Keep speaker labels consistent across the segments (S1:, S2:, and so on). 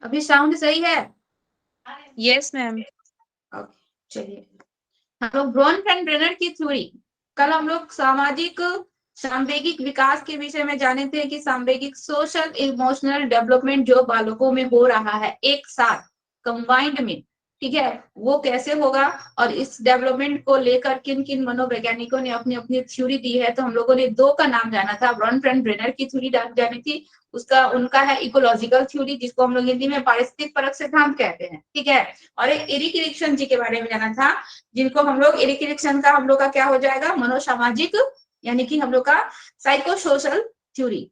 S1: अभी साउंड सही है?
S2: Yes ma'am.
S1: ओके, चलिए। हम लोग ब्रोनफेन-ब्रेनर की थ्योरी, कल हम लोग सामाजिक सांवेगिक विकास के विषय में जाने थे कि सांवेगिक सोशल इमोशनल डेवलपमेंट जो बालकों में हो रहा है एक साथ कंबाइंड में, ठीक है, वो कैसे होगा और इस डेवलपमेंट को लेकर किन किन मनोवैज्ञानिकों ने अपनी अपनी थ्योरी दी है। तो हम लोगों ने दो का नाम जाना था, ब्रोनफेन-ब्रेनर की थ्योरी जानी थी, उसका उनका है इकोलॉजिकल थ्योरी जिसको हम लोग हिंदी में पारिस्थितिक परक सिद्धांत कहते हैं, ठीक है। और एक एरिक एरिक्सन जी के बारे में जाना था, जिनको हम लोग एरिक एरिक्सन का हम लोग का क्या हो जाएगा, मनोसामाजिक, यानी कि हम लोग का साइको सोशल थ्योरी,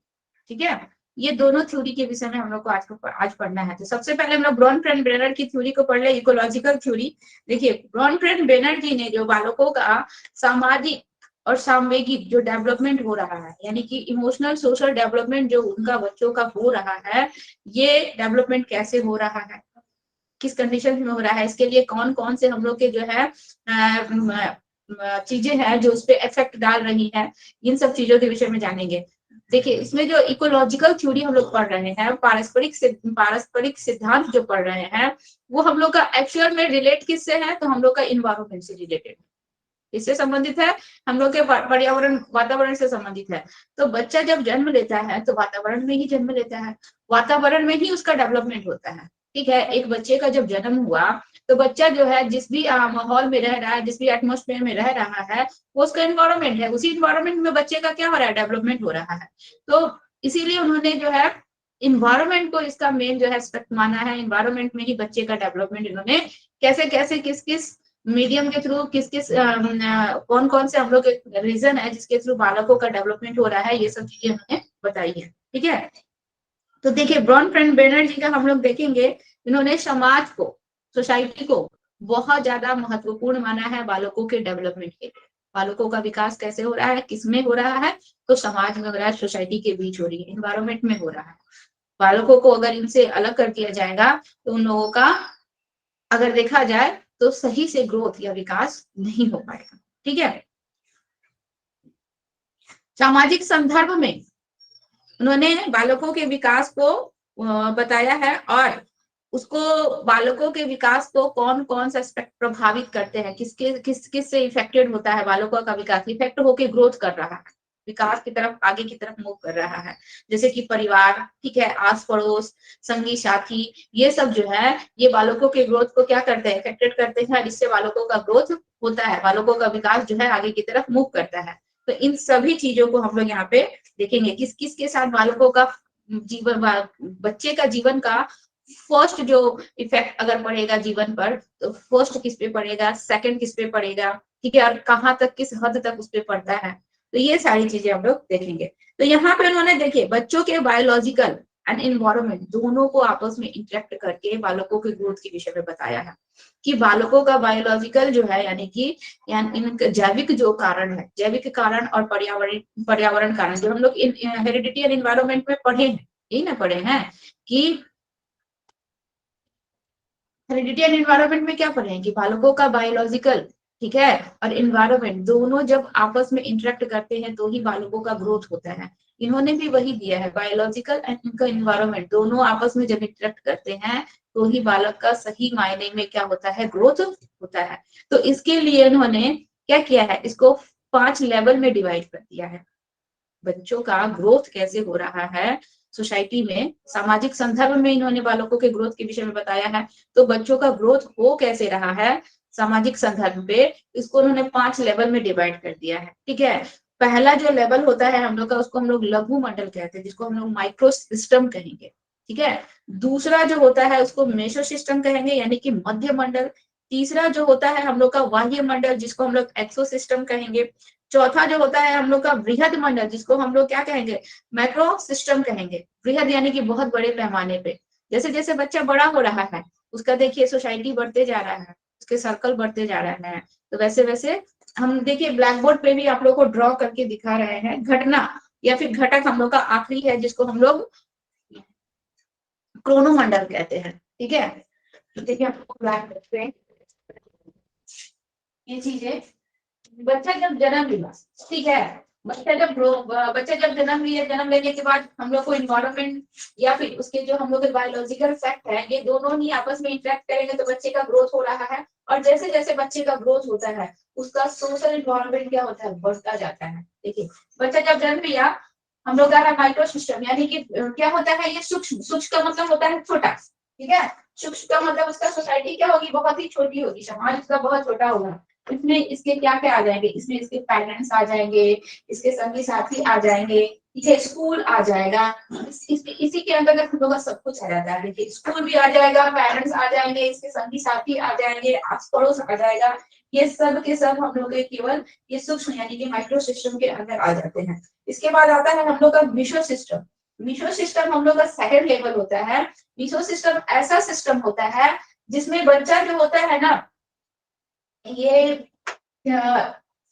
S1: ठीक है। ये दोनों थ्योरी के विषय में हम लोग को आज पढ़ना है। तो सबसे पहले हम लोग ब्रोनफेन-ब्रेनर की थ्योरी को पढ़ ले, इकोलॉजिकल थ्योरी। देखिए, ब्रोनफेन-ब्रेनर जी ने जो बालकों का सामाजिक और सामवेगिक जो डेवलपमेंट हो रहा है, यानी कि इमोशनल सोशल डेवलपमेंट जो उनका बच्चों का हो रहा है, ये डेवलपमेंट कैसे हो रहा है, किस कंडीशन में हो रहा है, इसके लिए कौन कौन से हम लोग के जो है चीजें हैं जो उस पर इफेक्ट डाल रही है, इन सब चीजों के विषय में जानेंगे। देखिए, इसमें जो इकोलॉजिकल थ्योरी हम लोग पढ़ रहे हैं, पारस्परिक सिद्धांत जो पढ़ रहे हैं, वो हम लोग का एक्चुअल में रिलेट किससे है, तो हम लोग का इन्वायरमेंट से रिलेटेड, इससे संबंधित है, हम लोग के पर्यावरण वातावरण से संबंधित है। तो बच्चा जब जन्म लेता है तो वातावरण में ही जन्म लेता है, वातावरण में ही उसका डेवलपमेंट होता है, ठीक है। एक बच्चे का जब जन्म हुआ तो बच्चा जो है जिस भी माहौल में रह रहा है, जिस भी एटमोस्फेयर में रह रहा है, वो उसका इन्वायरमेंट है, उसी इन्वायरमेंट में बच्चे का क्या हो रहा है, डेवलपमेंट हो रहा है। तो इसीलिए उन्होंने जो है इन्वायरमेंट को इसका मेन जो है एस्पेक्ट माना है, इन्वायरमेंट में ही बच्चे का डेवलपमेंट इन्होंने कैसे कैसे किस किस मीडियम के थ्रू किस किस कौन कौन से हम लोग रीजन है जिसके थ्रू बालकों का डेवलपमेंट हो रहा है, ये सब चीजें उन्होंने बताई है, ठीक है। तो देखिए, ब्रोनफेन-ब्रेनर जी का हम लोग देखेंगे, इन्होंने समाज को, सोसाइटी को बहुत ज्यादा महत्वपूर्ण माना है बालकों के डेवलपमेंट के लिए। बालकों का विकास कैसे हो रहा है, किसमें हो रहा है, तो समाज में हो रहा है, सोसाइटी के बीच हो रही है, इन्वायरमेंट में हो रहा है। बालकों को अगर इनसे अलग कर दिया जाएगा तो उन लोगों का अगर देखा जाए तो सही से ग्रोथ या विकास नहीं हो पाएगा, ठीक है। सामाजिक संदर्भ में उन्होंने बालकों के विकास को बताया है, और उसको बालकों के विकास को कौन कौन सा एस्पेक्ट प्रभावित करते हैं, किस से इफेक्टेड होता है बालकों का विकास, इफेक्ट होके ग्रोथ कर रहा है, विकास की तरफ आगे की तरफ मूव कर रहा है। जैसे कि परिवार, ठीक है, आस पड़ोस, संगी साथी, ये सब जो है ये बालकों के ग्रोथ को क्या करते हैं, इफेक्टेड करते हैं, जिससे बालकों का ग्रोथ होता है, बालकों का विकास जो है आगे की तरफ मूव करता है। तो इन सभी चीजों को हम लोग यहाँ पे देखेंगे, किस किस के साथ बालकों का जीवन, बच्चे का जीवन का फर्स्ट जो इफेक्ट अगर पड़ेगा जीवन पर, तो फर्स्ट किस पे पड़ेगा, सेकंड किस पे पड़ेगा, ठीक है, और कहाँ तक किस हद तक उस पे पड़ता है। तो ये सारी चीजें हम लोग देखेंगे। तो यहाँ पे उन्होंने देखिए बच्चों के बायोलॉजिकल एंड इन्वायरमेंट दोनों को आपस में इंटरेक्ट करके बालकों के ग्रोथ के विषय में बताया है, कि बालकों का बायोलॉजिकल जो है, यानी कि इनका जैविक जो कारण है, जैविक कारण और पर्यावरण पर्यावरण कारण जो हम लोग हेरिडिटी एंड इन्वायरमेंट में पढ़े हैं, यही ना पढ़े हैं कि हेरिडिटी एंड इन्वायरमेंट में क्या पढ़े हैं कि बालकों का बायोलॉजिकल, ठीक है, और इन्वायरमेंट दोनों जब आपस में इंटरेक्ट करते हैं तो ही बालकों का ग्रोथ होता है। इन्होंने भी वही दिया है, बायोलॉजिकल एंड इनका इन्वायरमेंट दोनों आपस में जब इंटरेक्ट करते हैं तो ही बालक का सही मायने में क्या होता है, ग्रोथ होता है। तो इसके लिए इन्होंने क्या किया है, इसको 5 लेवल में डिवाइड कर दिया है, बच्चों का ग्रोथ कैसे हो रहा है सोसाइटी में, सामाजिक संदर्भ में इन्होंने बालकों के ग्रोथ के विषय में बताया है। तो बच्चों का ग्रोथ हो कैसे रहा है सामाजिक संदर्भ पे, इसको उन्होंने 5 लेवल में डिवाइड कर दिया है, ठीक है। पहला जो लेवल होता है हम लोग का, उसको हम लोग लघु मंडल कहते हैं, जिसको हम लोग माइक्रो सिस्टम कहेंगे, ठीक है। दूसरा जो होता है उसको मेसो सिस्टम कहेंगे, यानी कि मध्य मंडल। तीसरा जो होता है हम लोग का वाह्य मंडल, जिसको हम लोग एक्सो सिस्टम कहेंगे। चौथा जो होता है हम लोग का बृहद मंडल, जिसको हम लोग क्या कहेंगे, मैक्रो सिस्टम कहेंगे। बृहद यानी कि बहुत बड़े पैमाने पे, जैसे जैसे बच्चा बड़ा हो रहा है उसका देखिए सोसाइटी बढ़ते जा रहा है, उसके सर्कल बढ़ते जा रहे हैं, तो वैसे वैसे हम देखिए ब्लैक बोर्ड पे भी आप लोग को ड्रॉ करके दिखा रहे हैं घटना या फिर घटक हम लोग का आखिरी है, जिसको हम लोग क्रोनोमंडल कहते हैं, ठीक है। तो देखिए आपको ब्लैक बोर्ड पे ये चीजें, बच्चा जब जन्म लिया, ठीक है, बच्चा जब जन्म लिया, जन्म लेने के बाद हम लोग को इन्वायरमेंट या फिर उसके जो हम लोग के बायोलॉजिकल फैक्ट है, ये दोनों ही आपस में इंटरेक्ट करेंगे तो बच्चे का ग्रोथ हो रहा है। और जैसे जैसे बच्चे का ग्रोथ होता है उसका सोशल इन्वायरमेंट क्या होता है, बढ़ता जाता है। देखिए बच्चा जब जन्म लिया, हम लोग का है माइक्रो सिस्टम, यानी कि क्या होता है, ये सूक्ष्म, सूक्ष्म का मतलब होता है छोटा, ठीक है। सूक्ष्म का मतलब उसका सोसाइटी क्या होगी, बहुत ही छोटी होगी, समाज उसका बहुत छोटा होगा। इसमें इसके क्या क्या आ जाएंगे, इसमें इसके पेरेंट्स आ जाएंगे, इसके संगी साथी आ जाएंगे, ठीक है, स्कूल आ जाएगा, इसी के अंतर्गत हम लोग का सब कुछ आ जाता है। देखिए स्कूल भी आ जाएगा, पेरेंट्स आ जाएंगे, इसके संगी साथी आ जाएंगे, आस पड़ोस आ जाएगा। ये सब के सब हम लोग के केवल ये सूक्ष्म यानी कि माइक्रो सिस्टम के अंदर आ जाते हैं। इसके बाद आता है हम लोग का मिशो सिस्टम। मिशो सिस्टम हम लोग का सेकंड लेवल होता है। मिशो सिस्टम ऐसा सिस्टम होता है जिसमें बच्चा जो होता है ना, ये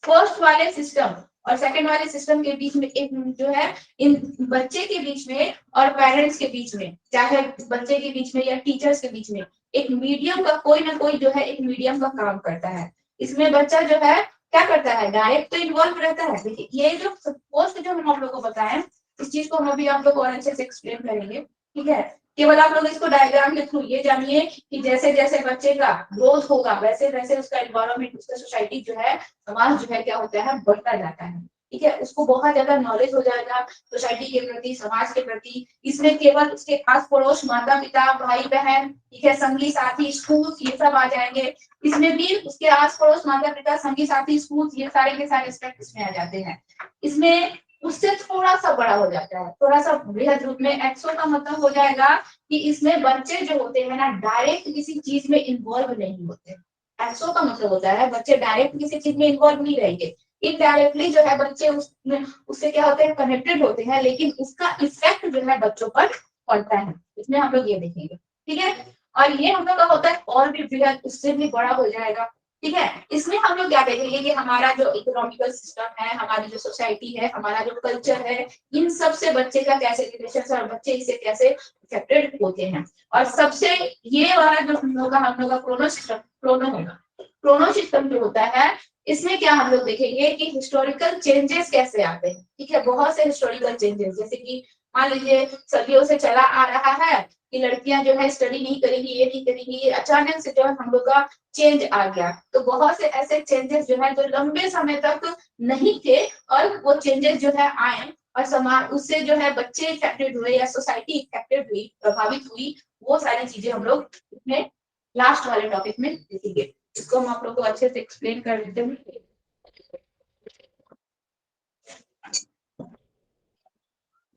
S1: फर्स्ट वाले सिस्टम और सेकंड वाले सिस्टम के बीच में एक जो है, इन बच्चे के बीच में और पेरेंट्स के बीच में, चाहे बच्चे के बीच में या टीचर्स के बीच में, एक मीडियम का कोई ना कोई जो है एक मीडियम का काम करता है। इसमें बच्चा जो है क्या करता है, डायरेक्ट तो इन्वॉल्व रहता है। देखिए ये जो पोस्ट जो हम आप लोग को बताएं, इस चीज को हम अभी आप लोग और अच्छे से एक्सप्लेन करेंगे, ठीक है। केवल आप लोग इसको डायग्राम के थ्रू ये जानिए कि जैसे जैसे बच्चे का ग्रोथ होगा वैसे वैसे उसका एनवायरमेंट, उसका सोसाइटी जो है, समाज जो है क्या होता है, बढ़ता जाता है, ठीक है। उसको बहुत ज्यादा नॉलेज हो जाएगा सोसाइटी के प्रति, समाज के प्रति। इसमें केवल उसके आस पड़ोस, माता पिता, भाई बहन, ठीक है, संगी साथी, स्कूल, ये सब आ जाएंगे। इसमें भी उसके आस पड़ोस, माता पिता, संगी साथी, स्कूल, ये सारे के सारे एस्पेक्ट इसमें आ जाते हैं। इसमें उससे थोड़ा सा बड़ा हो जाता है, थोड़ा सा बृहद रूप में एक्सो का मतलब हो जाएगा कि इसमें बच्चे जो होते हैं ना, डायरेक्ट किसी चीज में इन्वॉल्व नहीं होते। एक्सो का मतलब होता है बच्चे डायरेक्ट किसी चीज में इन्वॉल्व नहीं रहेंगे, इनडायरेक्टली जो है बच्चे उससे क्या होते हैं, कनेक्टेड होते हैं, लेकिन उसका इफेक्ट जो है बच्चों पर पड़ता है। इसमें हम लोग ये देखेंगे, ठीक है। और ये हम लोग का होता है और भी बृहद, उससे भी बड़ा हो जाएगा, ठीक है। इसमें हम लोग क्या देखेंगे कि हमारा जो इकोनॉमिकल सिस्टम है, हमारी जो सोसाइटी है, हमारा जो कल्चर है, इन सब से बच्चे का कैसे रिलेशन है और बच्चे इससे कैसे अफेक्टेड होते हैं। और सबसे ये वाला जो हम लोग का क्रोनो सिस्टम, क्रोनो होगा, क्रोनो सिस्टम जो होता है, इसमें क्या हम लोग देखेंगे कि हिस्टोरिकल चेंजेस कैसे आते हैं, ठीक है। बहुत से हिस्टोरिकल चेंजेस, जैसे कि मान लीजिए सदियों से चला आ रहा है कि लड़कियां जो है स्टडी नहीं करेंगी, ये नहीं करेंगी, ये अचानक से जो है हम लोग का चेंज आ गया। तो बहुत से ऐसे चेंजेस जो है जो लंबे समय तक नहीं थे, और वो चेंजेस जो है आए और समाज उससे जो है बच्चे इफेक्टेड हुए या सोसाइटी इफेक्टेड हुई, प्रभावित हुई। वो सारी चीजें हम लोग इसमें लास्ट वाले टॉपिक में देखेंगे। इसको हम आप लोग को अच्छे से एक्सप्लेन कर देते हैं।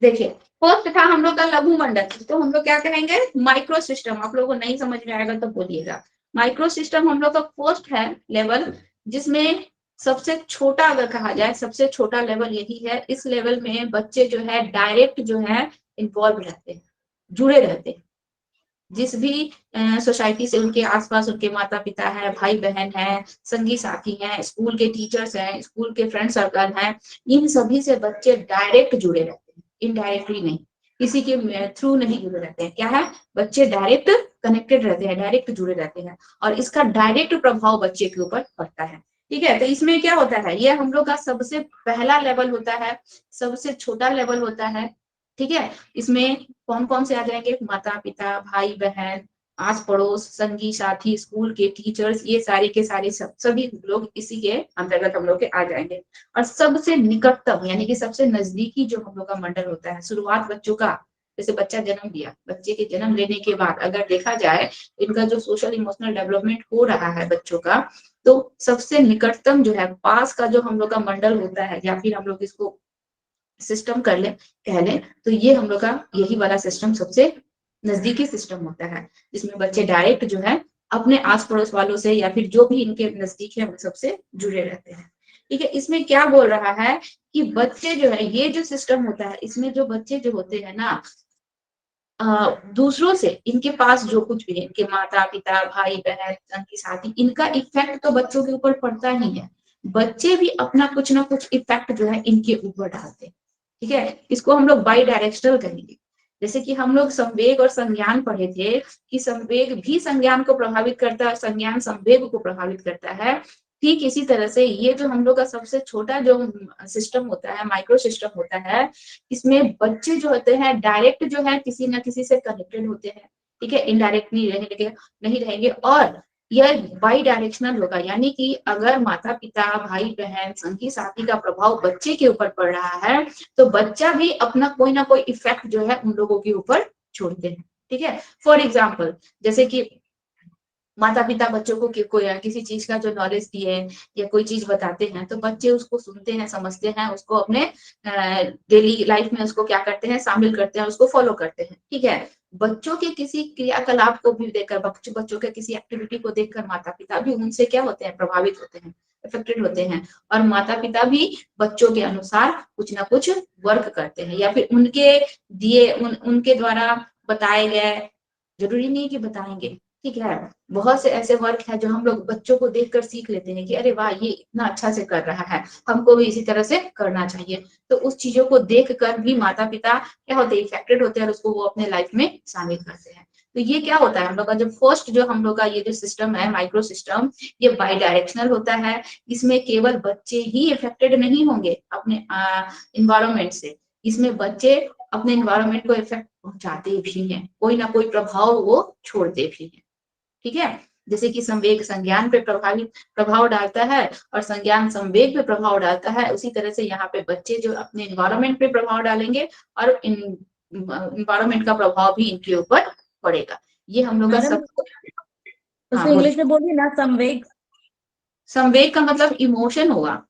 S1: देखिए फर्स्ट था हम लोग का लघु मंडल, तो हम लोग क्या कहेंगे, माइक्रो सिस्टम। आप लोगों को नहीं समझ में आएगा तो बोलिएगा। माइक्रो सिस्टम हम लोग का फर्स्ट है लेवल, जिसमें सबसे छोटा अगर कहा जाए, सबसे छोटा लेवल यही है। इस लेवल में बच्चे जो है डायरेक्ट जो है इन्वॉल्व रहते हैं, जुड़े रहते हैं। जिस भी सोसाइटी से उनके आसपास उनके माता पिता है, भाई बहन है, संगी साथी हैं, स्कूल के टीचर्स हैं, स्कूल के फ्रेंड सर्कल हैं, इन सभी से बच्चे डायरेक्ट जुड़े रहते हैं, इनडायरेक्टली नहीं, किसी के थ्रू नहीं जुड़े रहते हैं। क्या है, बच्चे डायरेक्ट कनेक्टेड रहते हैं, डायरेक्ट जुड़े रहते हैं, और इसका डायरेक्ट प्रभाव बच्चे के ऊपर पड़ता है, ठीक है। तो इसमें क्या होता है, ये हम लोग का सबसे पहला लेवल होता है, सबसे छोटा लेवल होता है, ठीक है। इसमें कौन कौन से आ जाएंगे, माता पिता, भाई बहन, आस पड़ोस, संगी साथी, स्कूल के टीचर्स, ये सारे के सारे सभी लोग इसी के अंतर्गत हम लोग के आ जाएंगे। और सबसे निकटतम यानी कि सबसे नजदीकी जो हम लोग का मंडल होता है, शुरुआत बच्चों का, जैसे बच्चा जन्म लिया, बच्चे के जन्म लेने के बाद अगर देखा जाए इनका जो सोशल इमोशनल डेवलपमेंट हो रहा है बच्चों का, तो सबसे निकटतम जो है, पास का जो हम लोग का मंडल होता है, या फिर हम लोग इसको सिस्टम कर ले, कह ले, तो ये हम लोग का यही वाला सिस्टम सबसे नजदीकी सिस्टम होता है, जिसमें बच्चे डायरेक्ट जो है अपने आस पड़ोस वालों से या फिर जो भी इनके नजदीक है उन सबसे जुड़े रहते हैं, ठीक है। इसमें क्या बोल रहा है कि बच्चे जो है, ये जो सिस्टम होता है, इसमें जो बच्चे जो होते हैं ना, दूसरों से, इनके पास जो कुछ भी है, इनके माता पिता, भाई बहन, संगी साथी, इनका इफेक्ट तो बच्चों के ऊपर पड़ता ही है। बच्चे भी अपना कुछ ना कुछ इफेक्ट जो है इनके ऊपर डालते हैं, ठीक है। इसको हम लोग बाई डायरेक्शनल कहेंगे। जैसे कि हम लोग संवेग और संज्ञान पढ़े थे कि संवेग भी संज्ञान को प्रभावित करता है, संज्ञान संवेग को प्रभावित करता है। ठीक इसी तरह से ये जो हम लोग का सबसे छोटा जो सिस्टम होता है, माइक्रो सिस्टम होता है, इसमें बच्चे जो होते हैं डायरेक्ट जो है किसी ना किसी से कनेक्टेड होते हैं, ठीक है, इनडायरेक्ट नहीं रहेंगे और यह बाई डायरेक्शनल होगा, यानी कि अगर माता पिता भाई बहन संगी साथी का प्रभाव बच्चे के ऊपर पड़ रहा है तो बच्चा भी अपना कोई ना कोई इफेक्ट जो है उन लोगों के ऊपर छोड़ते हैं, ठीक है। फॉर एग्जाम्पल जैसे कि माता पिता बच्चों को कोई किसी चीज का जो नॉलेज दिए या कोई चीज बताते हैं तो बच्चे उसको सुनते हैं, समझते हैं, उसको अपने डेली लाइफ में उसको क्या करते हैं, शामिल करते हैं, उसको फॉलो करते हैं, ठीक है। बच्चों के किसी क्रियाकलाप को भी देखकर, बच्चों के किसी एक्टिविटी को देखकर माता पिता भी उनसे क्या होते हैं, प्रभावित होते हैं, इफेक्टेड होते हैं, और माता पिता भी बच्चों के अनुसार कुछ ना कुछ वर्क करते हैं या फिर उनके दिए उनके द्वारा बताए गए, जरूरी नहीं कि बताएंगे, ठीक है, बहुत से ऐसे वर्क है जो हम लोग बच्चों को देखकर सीख लेते हैं कि अरे वाह ये इतना अच्छा से कर रहा है, हमको भी इसी तरह से करना चाहिए। तो उस चीजों को देख कर भी माता पिता क्या होते हैं, इफेक्टेड होते हैं और उसको वो अपने लाइफ में शामिल करते हैं। तो ये क्या होता है हम लोग का जो फर्स्ट जो हम लोग का ये जो सिस्टम है माइक्रो सिस्टम, ये बाई डायरेक्शनल होता है। इसमें केवल बच्चे ही इफेक्टेड नहीं होंगे अपने इन्वायरमेंट से, इसमें बच्चे अपने इन्वायरमेंट को इफेक्ट पहुंचाते भी हैं, कोई ना कोई प्रभाव वो छोड़ते भी हैं, ठीक है। जैसे कि संवेग संज्ञान पे प्रभाव डालता है और संज्ञान संवेग पे प्रभाव डालता है, उसी तरह से यहाँ पे बच्चे जो अपने इन्वायरमेंट पे प्रभाव डालेंगे और इन्वायरमेंट का प्रभाव भी इनके ऊपर पड़ेगा। ये हम लोग का
S3: मैडम
S1: सब। हाँ
S3: उसको इंग्लिश में बोलिए ना, संवेग।
S1: संवेग का मतलब इमोशन होगा,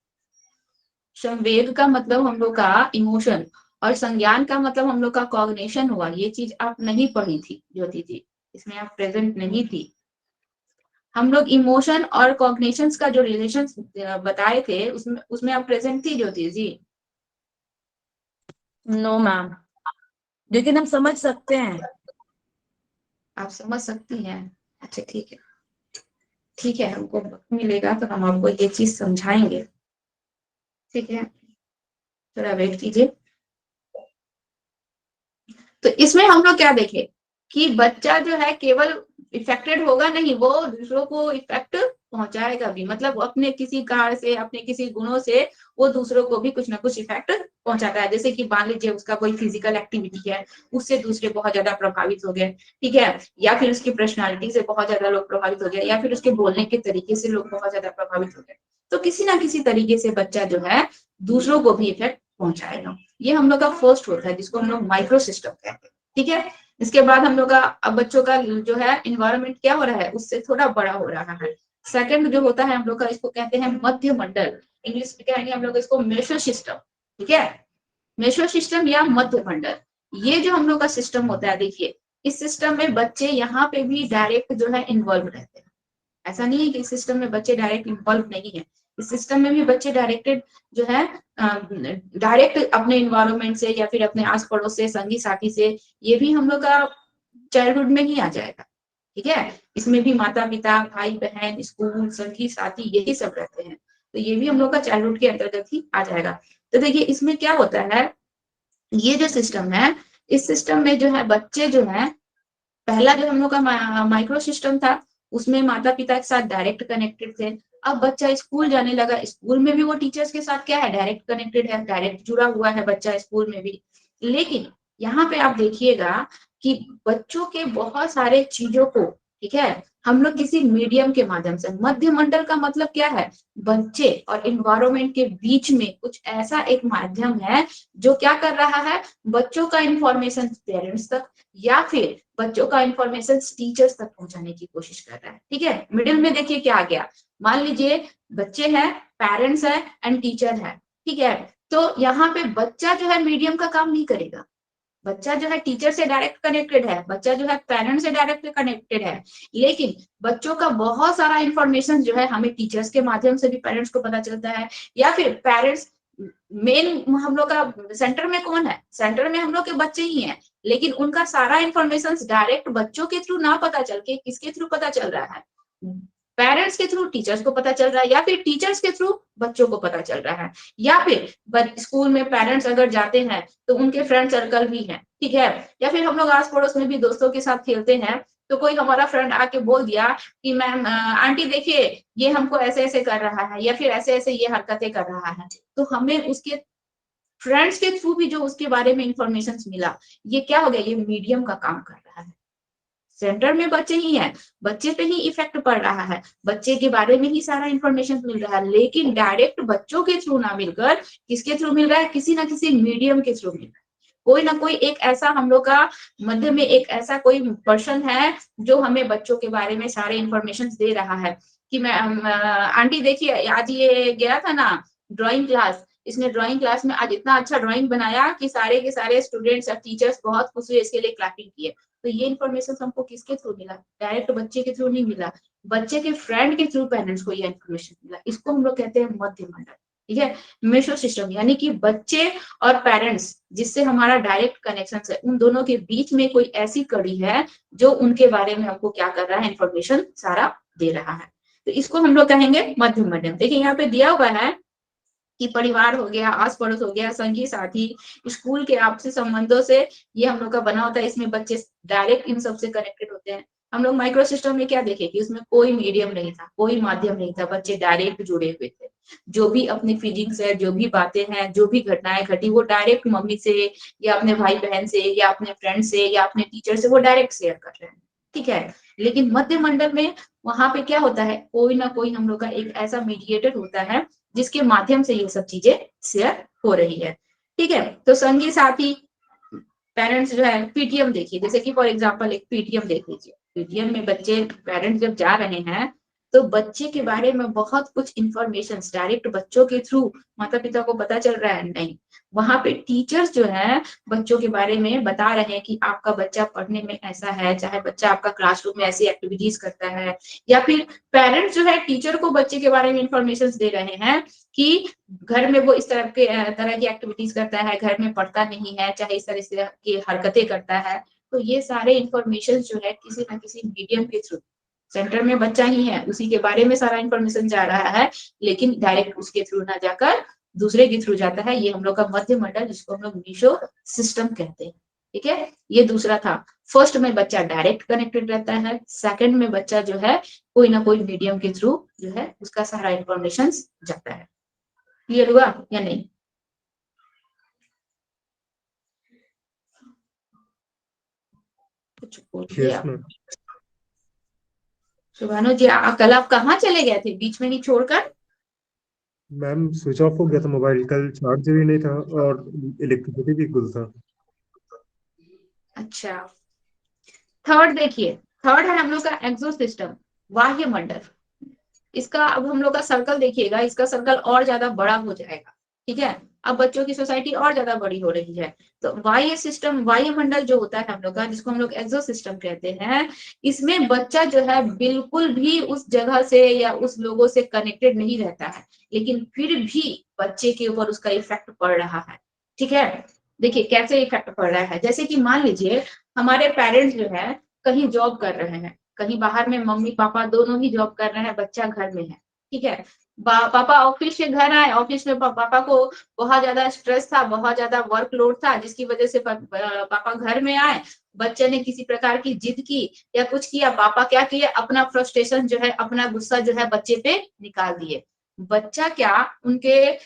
S1: संवेग का मतलब हम लोग का इमोशन, और संज्ञान का मतलब हम लोग का कॉग्निशन हुआ। ये चीज आप नहीं पढ़ी थी ज्योति जी, इसमें आप प्रेजेंट नहीं थी। हम लोग इमोशन और कॉग्निशंस का जो रिलेशन बताए थे उसमें आप प्रेजेंट थी ज्योति जी?
S3: नो मैम, लेकिन हम समझ सकते हैं।
S1: आप समझ सकती हैं, अच्छा ठीक है, ठीक है, हमको वक्त मिलेगा तो हम आपको ये चीज समझाएंगे, ठीक है, थोड़ा वेट कीजिए। तो इसमें हम लोग क्या देखे कि बच्चा जो है केवल इफेक्टेड होगा नहीं, वो दूसरों को इफेक्ट पहुंचाएगा भी, मतलब वो अपने किसी कार्य से, अपने किसी गुणों से वो दूसरों को भी कुछ ना कुछ इफेक्ट पहुंचाता है। जैसे कि मान लीजिए उसका कोई फिजिकल एक्टिविटी है, उससे दूसरे बहुत ज्यादा प्रभावित हो गए, ठीक है, या फिर उसकी पर्सनालिटी से बहुत ज्यादा लोग प्रभावित हो गए, या फिर उसके बोलने के तरीके से लोग बहुत ज्यादा प्रभावित हो गए, तो किसी ना किसी तरीके से बच्चा जो है दूसरों को भी इफेक्ट पहुंचाएगा। ये हम लोग का फर्स्ट होता है जिसको हम लोग माइक्रो सिस्टम कहते हैं, ठीक है। इसके बाद हम लोग का अब बच्चों का जो है इन्वायरमेंट क्या हो रहा है, उससे थोड़ा बड़ा हो रहा है। सेकंड जो होता है हम लोग का, इसको कहते हैं मध्य मंडल, इंग्लिश में कहेंगे हम लोग इसको मेसो सिस्टम, ठीक है, मेसो सिस्टम या मध्य मंडल। ये जो हम लोग का सिस्टम होता है, देखिए इस सिस्टम में बच्चे यहाँ पे भी डायरेक्ट जो है इन्वॉल्व रहते हैं। ऐसा नहीं है कि इस सिस्टम में बच्चे डायरेक्ट इन्वॉल्व नहीं है, इस सिस्टम में भी बच्चे डायरेक्टेड जो है डायरेक्ट अपने इन्वायरमेंट से या फिर अपने आस पड़ोस से, संगी साथी से, ये भी हम लोग का चाइल्डहुड में ही आ जाएगा, ठीक है। इसमें भी माता पिता भाई बहन स्कूल संगी साथी यही सब रहते हैं, तो ये भी हम लोग का चाइल्डहुड के अंतर्गत ही आ जाएगा। तो देखिए इसमें क्या होता है, ये जो सिस्टम है, इस सिस्टम में जो है बच्चे जो है, पहला जो हम लोग का माइक्रो सिस्टम था उसमें माता पिता के साथ डायरेक्ट कनेक्टेड थे। अब बच्चा स्कूल जाने लगा, स्कूल में भी वो टीचर्स के साथ क्या है, डायरेक्ट कनेक्टेड है, डायरेक्ट जुड़ा हुआ है बच्चा स्कूल में भी। लेकिन यहाँ पे आप देखिएगा कि बच्चों के बहुत सारे चीजों को, ठीक है, हम लोग किसी मीडियम के माध्यम से, मध्य मंडल का मतलब क्या है, बच्चे और इन्वायरमेंट के बीच में कुछ ऐसा एक माध्यम है जो क्या कर रहा है, बच्चों का इंफॉर्मेशन पेरेंट्स तक या फिर बच्चों का इंफॉर्मेशन टीचर्स तक पहुंचाने की कोशिश कर रहा है, ठीक है। मिडिल में देखिए क्या आ गया, मान लीजिए बच्चे हैं, पेरेंट्स है एंड टीचर है, ठीक है। तो यहाँ पे बच्चा जो है मीडियम का काम नहीं करेगा, बच्चा जो है टीचर से डायरेक्ट कनेक्टेड है, बच्चा जो है पेरेंट्स से डायरेक्ट कनेक्टेड है, लेकिन बच्चों का बहुत सारा इंफॉर्मेशन जो है हमें टीचर्स के माध्यम से भी पेरेंट्स को पता चलता है, या फिर पेरेंट्स मेन हम लोग का सेंटर में कौन है, सेंटर में हम लोग के बच्चे ही हैं, लेकिन उनका सारा इंफॉर्मेशन डायरेक्ट बच्चों के थ्रू ना पता चल के किसके थ्रू पता चल रहा है, पेरेंट्स के थ्रू टीचर्स को पता चल रहा है, या फिर टीचर्स के थ्रू बच्चों को पता चल रहा है, या फिर स्कूल में पेरेंट्स अगर जाते हैं तो उनके फ्रेंड सर्कल भी हैं, ठीक है, या फिर हम लोग आस पड़ोस में भी दोस्तों के साथ खेलते हैं तो कोई हमारा फ्रेंड आके बोल दिया कि मैम आंटी देखिए ये हमको ऐसे ऐसे कर रहा है या फिर ऐसे ऐसे ये हरकतें कर रहा है, तो हमें उसके फ्रेंड्स के थ्रू भी जो उसके बारे में इंफॉर्मेशन मिला, ये क्या हो गया, ये मीडियम का काम कर रहा है। सेंटर में बच्चे ही है, बच्चे पे ही इफेक्ट पड़ रहा है, बच्चे के बारे में ही सारा इंफॉर्मेशन मिल रहा है, लेकिन डायरेक्ट बच्चों के थ्रू ना मिलकर किसके थ्रू मिल रहा है, किसी ना किसी मीडियम के थ्रू मिल रहा है। कोई ना कोई एक ऐसा हम लोग का मध्य में एक ऐसा कोई पर्सन है जो हमें बच्चों के बारे में सारे इंफॉर्मेशन दे रहा है कि मैं आंटी देखिए आज ये गया था ना ड्राइंग क्लास, इसने ड्राइंग क्लास में आज इतना अच्छा ड्राइंग बनाया कि सारे के सारे स्टूडेंट्स और टीचर्स बहुत खुश हुए, इसके लिए क्लैपिंग किए। तो ये इन्फॉर्मेशन हमको किसके थ्रू मिला, डायरेक्ट बच्चे के थ्रू नहीं मिला, बच्चे के फ्रेंड के थ्रू पेरेंट्स को ये इन्फॉर्मेशन मिला। इसको हम लोग कहते हैं मध्य मंडल, ठीक है, मेसो सिस्टम, यानी कि बच्चे और पेरेंट्स जिससे हमारा डायरेक्ट कनेक्शन है, उन दोनों के बीच में कोई ऐसी कड़ी है जो उनके बारे में हमको क्या कर रहा है, इन्फॉर्मेशन सारा दे रहा है। तो इसको हम लोग कहेंगे मध्य मंडल। देखिए यहाँ पे दिया हुआ है कि परिवार हो गया, आस पड़ोस हो गया, संगी साथी, स्कूल के आपसी संबंधों से ये हम लोग का बना होता है। इसमें बच्चे डायरेक्ट इन सबसे कनेक्टेड होते हैं। हम लोग माइक्रो सिस्टम में क्या देखे कि उसमें कोई मीडियम नहीं था, कोई माध्यम नहीं था, बच्चे डायरेक्ट जुड़े हुए थे। जो भी अपनी फीलिंग्स है, जो भी बातें हैं, जो भी घटनाएं घटी, वो डायरेक्ट मम्मी से या अपने भाई बहन से या अपने फ्रेंड से या अपने टीचर से वो डायरेक्ट शेयर कर रहे हैं, ठीक है। लेकिन मध्य मंडल में वहां पे क्या होता है, कोई ना कोई हम लोग का एक ऐसा मीडिएटर होता है जिसके माध्यम से ये सब चीजें शेयर हो रही है, ठीक है। तो संगी साथी, पेरेंट्स जो है, पीटीएम देखिए, जैसे कि फॉर एग्जांपल एक पीटीएम देख लीजिए। पीटीएम में बच्चे पेरेंट्स जब जा रहे हैं तो बच्चे के बारे में बहुत कुछ इंफॉर्मेशन डायरेक्ट बच्चों के थ्रू माता पिता को पता चल रहा है, नहीं, वहां पे टीचर्स जो है बच्चों के बारे में बता रहे हैं कि आपका बच्चा पढ़ने में ऐसा है, चाहे बच्चा आपका क्लासरूम में ऐसी एक्टिविटीज करता है, या फिर पेरेंट्स जो है टीचर को बच्चे के बारे में इंफॉर्मेशन दे रहे हैं कि घर में वो इस तरह की एक्टिविटीज करता है, घर में पढ़ता नहीं है, चाहे इस तरह से की हरकतें करता है। तो ये सारे इंफॉर्मेशन जो है किसी ना किसी मीडियम के थ्रू, सेंटर में बच्चा ही है उसी के बारे में सारा इंफॉर्मेशन जा रहा है, लेकिन डायरेक्ट उसके थ्रू ना जाकर दूसरे के थ्रू जाता है। ये हम लोग का मध्य मंडल, जिसको हम लोग मीशो सिस्टम कहते हैं, ठीक है। ये दूसरा था। फर्स्ट में बच्चा डायरेक्ट कनेक्टेड रहता है, सेकंड में बच्चा जो है कोई ना कोई मीडियम के थ्रू जो है उसका सारा इंफॉर्मेशन जाता है। क्लियर हुआ या नहीं? कुछ बोलिए
S4: यस
S1: आप।
S4: मैम।
S1: सुभानु जी, कल आप कहाँ चले गए थे बीच में नहीं छोड़कर?
S4: मैम स्विच ऑफ हो गया था मोबाइल, कल चार्ज भी नहीं था और इलेक्ट्रिसिटी भी गुल था।
S1: अच्छा, थर्ड देखिए, थर्ड है हम लोग का एक्सो सिस्टम, बाह्य मंडल। इसका अब हम लोग का सर्कल देखिएगा, इसका सर्कल और ज्यादा बड़ा हो जाएगा, ठीक है। अब बच्चों की सोसाइटी और ज्यादा बड़ी हो रही है, तो बाह्य सिस्टम, वायु मंडल जो होता है हम लोग का, जिसको हम लोग एक्सो सिस्टम कहते हैं, इसमें बच्चा जो है बिल्कुल भी उस जगह से या उस लोगों से कनेक्टेड नहीं रहता है, लेकिन फिर भी बच्चे के ऊपर उसका इफेक्ट पड़ रहा है, ठीक है। देखिए कैसे इफेक्ट पड़ रहा है, जैसे कि मान लीजिए हमारे पेरेंट्स जो है कहीं जॉब कर रहे हैं, कहीं बाहर में मम्मी पापा दोनों ही जॉब कर रहे हैं, बच्चा घर में है, ठीक है। पापा ऑफिस से घर आए, ऑफिस में पापा को बहुत ज्यादा स्ट्रेस था, बहुत ज्यादा वर्कलोड था, जिसकी वजह से पापा घर में आए, बच्चे ने किसी प्रकार की जिद की या कुछ किया, पापा क्या किए, अपना फ्रस्ट्रेशन जो है, अपना गुस्सा जो है बच्चे पे निकाल दिए। बच्चा क्या उनके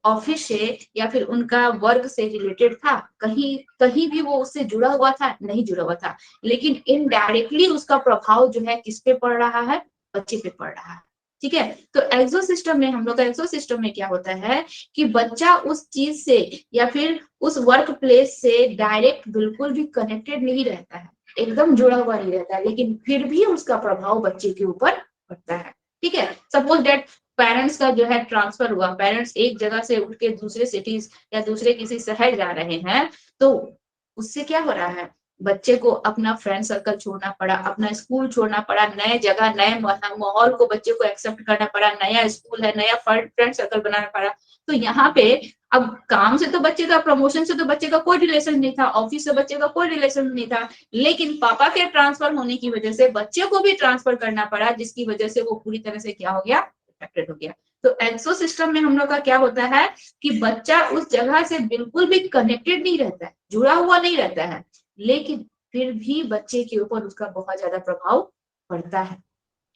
S1: ऑफिस से या फिर उनका वर्क से रिलेटेड था, कहीं कहीं भी वो उससे जुड़ा हुआ था, नहीं जुड़ा हुआ था, लेकिन इनडायरेक्टली उसका प्रभाव जो है किस पे पड़ रहा है, बच्चे पे पड़ रहा है, ठीक है। तो एक्सो सिस्टम में, हम लोग का एक्सो सिस्टम में क्या होता है कि बच्चा उस चीज से या फिर उस वर्क प्लेस से डायरेक्ट बिल्कुल भी कनेक्टेड नहीं रहता है, एकदम जुड़ा हुआ नहीं रहता है, लेकिन फिर भी उसका प्रभाव बच्चे के ऊपर पड़ता है, ठीक है। सपोज दैट पेरेंट्स का जो है ट्रांसफर हुआ, पेरेंट्स एक जगह से उठ के दूसरे सिटीज या दूसरे किसी शहर जा रहे हैं, तो उससे क्या हो रहा है, बच्चे को अपना फ्रेंड सर्कल छोड़ना पड़ा, अपना स्कूल छोड़ना पड़ा, नए जगह नए माहौल को बच्चे को एक्सेप्ट करना पड़ा, नया स्कूल है, नया फ्रेंड सर्कल बनाना पड़ा। तो यहाँ पे अब काम से तो बच्चे का, प्रमोशन से तो बच्चे का कोई रिलेशन नहीं था, ऑफिस से बच्चे का कोई रिलेशन नहीं था, लेकिन पापा के ट्रांसफर होने की वजह से बच्चे को भी ट्रांसफर करना पड़ा, जिसकी वजह से वो पूरी तरह से क्या हो गया, अफेक्टेड हो गया। तो एक्सो सिस्टम में हम लोग का क्या होता है कि बच्चा उस जगह से बिल्कुल भी कनेक्टेड नहीं रहता है, जुड़ा हुआ नहीं रहता है, लेकिन फिर भी बच्चे के ऊपर उसका बहुत ज्यादा प्रभाव पड़ता है।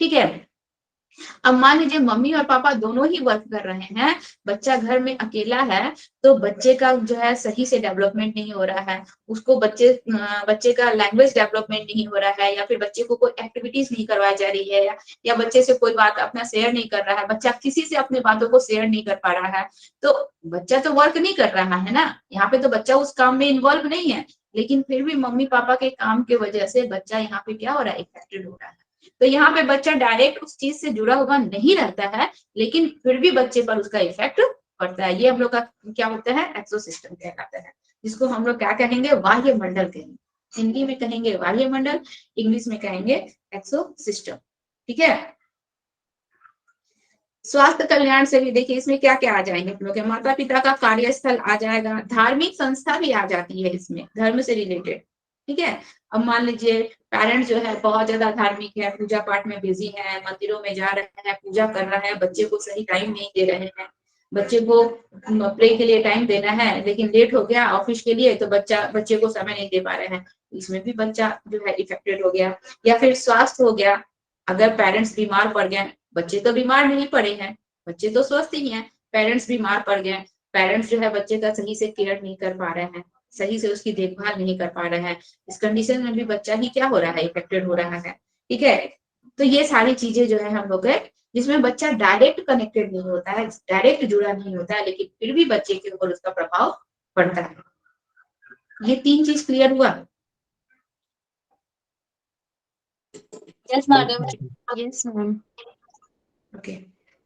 S1: ठीक है, अब मान लीजिए मम्मी और पापा दोनों ही वर्क कर रहे हैं, बच्चा घर में अकेला है, तो बच्चे का जो है सही से डेवलपमेंट नहीं हो रहा है, उसको बच्चे का लैंग्वेज डेवलपमेंट नहीं हो रहा है, या फिर बच्चे को कोई एक्टिविटीज नहीं करवाई जा रही है, या बच्चे से कोई बात अपना शेयर नहीं कर रहा है, बच्चा किसी से अपनी बातों को शेयर नहीं कर पा रहा है, तो बच्चा तो वर्क नहीं कर रहा है ना, यहाँ पे तो बच्चा उस काम में इन्वॉल्व नहीं है, लेकिन फिर भी मम्मी पापा के काम की वजह से बच्चा यहाँ पे क्या हो रहा है, इफेक्टेड हो रहा है। तो यहाँ पे बच्चा डायरेक्ट उस चीज से जुड़ा हुआ नहीं रहता है, लेकिन फिर भी बच्चे पर उसका इफेक्ट पड़ता है। ये हम लोग का क्या होता है, एक्सोसिस्टम कहलाता है, जिसको हम लोग क्या कहेंगे, बाह्य मंडल कहेंगे। हिंदी में कहेंगे बाह्य मंडल, इंग्लिश में कहेंगे एक्सोसिस्टम। ठीक है, स्वास्थ्य कल्याण से भी देखिए इसमें क्या क्या आ जाएंगे हम लोग के, माता पिता का कार्यस्थल आ जाएगा, धार्मिक संस्था भी आ जाती है इसमें, धर्म से रिलेटेड। ठीक है, अब मान लीजिए पेरेंट जो है बहुत ज्यादा धार्मिक है, पूजा पाठ में बिजी है, मंदिरों में जा रहे हैं, पूजा कर रहे हैं, बच्चे को सही टाइम नहीं दे रहे हैं, बच्चे को प्ले के लिए टाइम देना है लेकिन लेट हो गया ऑफिस के लिए, तो बच्चे को समय नहीं दे पा रहे हैं, इसमें भी बच्चा जो है इफेक्टेड हो गया। या फिर स्वास्थ्य हो गया, अगर पेरेंट्स बीमार पड़ गए, बच्चे तो बीमार नहीं पड़े हैं, बच्चे तो स्वस्थ ही हैं, पेरेंट्स बीमार पड़ गए, पेरेंट्स जो है बच्चे का सही से केयर नहीं कर पा रहे हैं, सही से उसकी देखभाल नहीं कर पा रहे हैं, इस कंडीशन में भी बच्चा ही क्या हो रहा है, इफेक्टेड हो रहा है। ठीक है, तो ये सारी चीजें जो है हम लोग है, जिसमें बच्चा डायरेक्ट कनेक्टेड नहीं होता है, डायरेक्ट जुड़ा नहीं होता है, लेकिन फिर भी बच्चे के ऊपर उसका प्रभाव पड़ता है। ये 3 चीज क्लियर हुआ?
S2: Yes madam. Yes ma'am.
S1: Okay,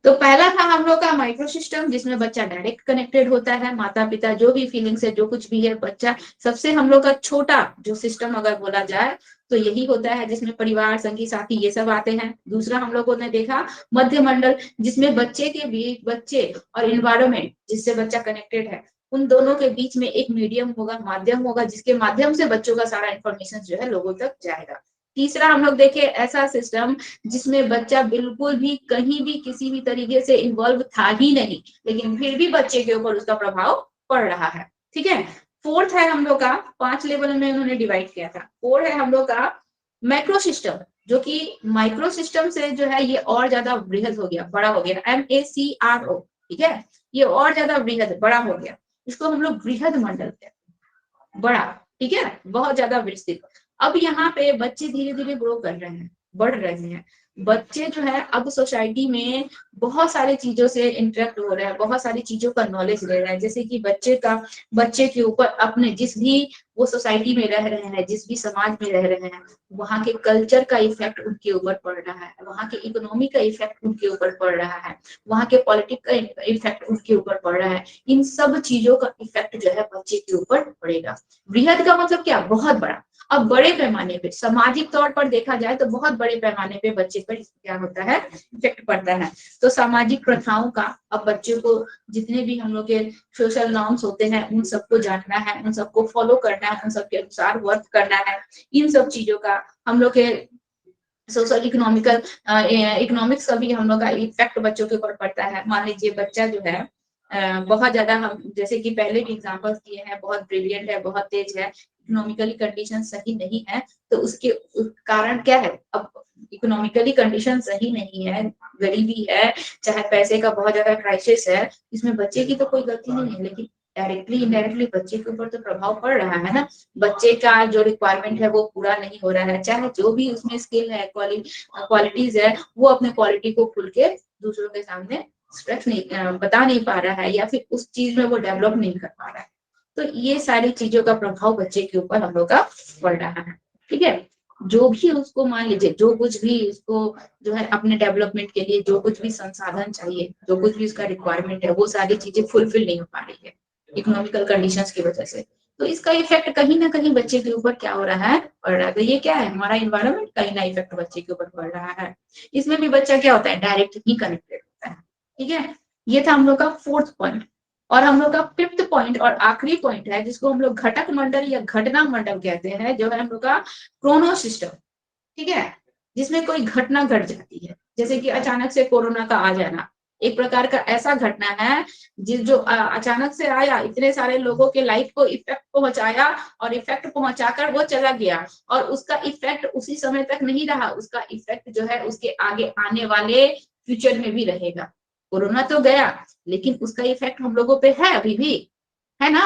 S1: तो पहला था हम लोग का माइक्रो सिस्टम, जिसमें बच्चा डायरेक्ट कनेक्टेड होता है, माता पिता जो भी फीलिंग्स है, जो कुछ भी है, बच्चा सबसे हम लोग का छोटा जो सिस्टम अगर बोला जाए तो यही होता है, जिसमें परिवार, संगी साथी ये सब आते हैं। दूसरा हम लोगों ने देखा मध्य मंडल, जिसमें बच्चे के बीच, बच्चे और इन्वायरमेंट जिससे बच्चा कनेक्टेड है, उन दोनों के बीच में एक मीडियम होगा, माध्यम होगा, जिसके माध्यम से बच्चों का सारा इन्फॉर्मेशन जो है लोगों तक जाएगा। तीसरा हम लोग देखे ऐसा सिस्टम जिसमें बच्चा बिल्कुल भी कहीं भी किसी भी तरीके से इन्वॉल्व था ही नहीं, लेकिन फिर भी बच्चे के ऊपर उसका प्रभाव पड़ रहा है। ठीक है, फोर्थ है हम लोग का, 5 लेवल में उन्होंने डिवाइड किया था, फोर्थ है हम लोग का मैक्रो सिस्टम, जो कि माइक्रो सिस्टम से जो है ये और ज्यादा वृहद हो गया, बड़ा हो गया, MACRO। ठीक है, ये और ज्यादा वृहद, बड़ा हो गया, इसको हम लोग वृहद मंडल कहते हैं, बड़ा। ठीक है, बहुत ज्यादा विस्तृत। अब यहाँ पे बच्चे धीरे धीरे ग्रो कर रहे हैं, बढ़ रहे हैं, बच्चे जो है अब सोसाइटी में बहुत सारी चीजों से इंटरेक्ट हो रहे हैं, बहुत सारी चीजों का नॉलेज ले रहे हैं, जैसे कि बच्चे के ऊपर अपने जिस भी वो सोसाइटी में रह रहे हैं, जिस भी समाज में रह रहे हैं, वहाँ के कल्चर का इफेक्ट उनके ऊपर पड़ रहा है, वहाँ के इकोनॉमी का इफेक्ट उनके ऊपर पड़ रहा है, वहाँ के पॉलिटिक्स का इफेक्ट उनके ऊपर पड़ रहा है। इन सब चीजों का इफेक्ट जो है बच्चे के ऊपर पड़ेगा। बृहद का मतलब क्या, बहुत बड़ा। अब बड़े पैमाने पे सामाजिक तौर पर देखा जाए तो बहुत बड़े पैमाने पे बच्चे पर क्या होता है, इफेक्ट पड़ता है। तो सामाजिक प्रथाओं का अब बच्चों को, जितने भी हम लोग के सोशल नॉर्म्स होते हैं, उन सबको जानना है, उन सबको फॉलो करना है, उन सबके अनुसार वर्क करना है। इन सब चीजों का हम लोग के सोशल इकोनॉमिक्स का भी हम लोग का इफेक्ट बच्चों के ऊपर पड़ता है। मान लीजिए बच्चा जो है बहुत ज्यादा, हम जैसे कि पहले भी एग्जांपल्स दिए हैं, बहुत ब्रिलियंट है, बहुत तेज है, इकोनॉमिकली कंडीशन सही नहीं है, तो उसके कारण क्या है, अब इकोनॉमिकली कंडीशन सही नहीं है, गरीबी है, चाहे पैसे का बहुत ज्यादा क्राइसिस है, इसमें बच्चे की तो कोई गलती नहीं है, लेकिन डायरेक्टली इनडायरेक्टली बच्चे के ऊपर तो प्रभाव पड़ रहा है ना। बच्चे का जो रिक्वायरमेंट है वो पूरा नहीं हो रहा है, चाहे जो भी उसमें स्किल है, क्वालिटीज है, वो अपने क्वालिटी को खुल के दूसरों के सामने एक्सप्रेस नहीं, बता नहीं पा रहा है, या फिर उस चीज में वो डेवलप नहीं कर पा रहा है। तो ये सारी चीजों का प्रभाव बच्चे के ऊपर हम लोग का पड़ रहा है। ठीक है, जो भी उसको, मान लीजिए जो कुछ भी उसको जो है अपने डेवलपमेंट के लिए जो कुछ भी संसाधन चाहिए, जो कुछ भी उसका रिक्वायरमेंट है, वो सारी चीजें फुलफिल नहीं हो पा रही है इकोनॉमिकल कंडीशंस की वजह से। तो इसका इफेक्ट कहीं ना कहीं बच्चे के ऊपर क्या हो रहा है, पड़ रहा है। तो ये क्या है, हमारा इन्वायरमेंट का ही ना इफेक्ट बच्चे के ऊपर पड़ रहा है। इसमें भी बच्चा क्या होता है, डायरेक्ट ही कनेक्टेड होता है। ठीक है, ये था हम लोग का 4th पॉइंट। और हम लोग का 5th पॉइंट और आखिरी पॉइंट है, जिसको हम लोग घटक मंडल या घटना मंडल कहते हैं, जो है हम लोग का क्रोनो सिस्टम। ठीक है, जिसमें कोई घटना घट जाती है, जैसे कि अचानक से कोरोना का आ जाना, एक प्रकार का ऐसा घटना है जो अचानक से आया, इतने सारे लोगों के लाइफ को इफेक्ट पहुंचाया और इफेक्ट पहुंचाकर वो चला गया, और उसका इफेक्ट उसी समय तक नहीं रहा, उसका इफेक्ट जो है उसके आगे आने वाले फ्यूचर में भी रहेगा। कोरोना तो गया, लेकिन उसका इफेक्ट हम लोगों पे है अभी भी, है ना।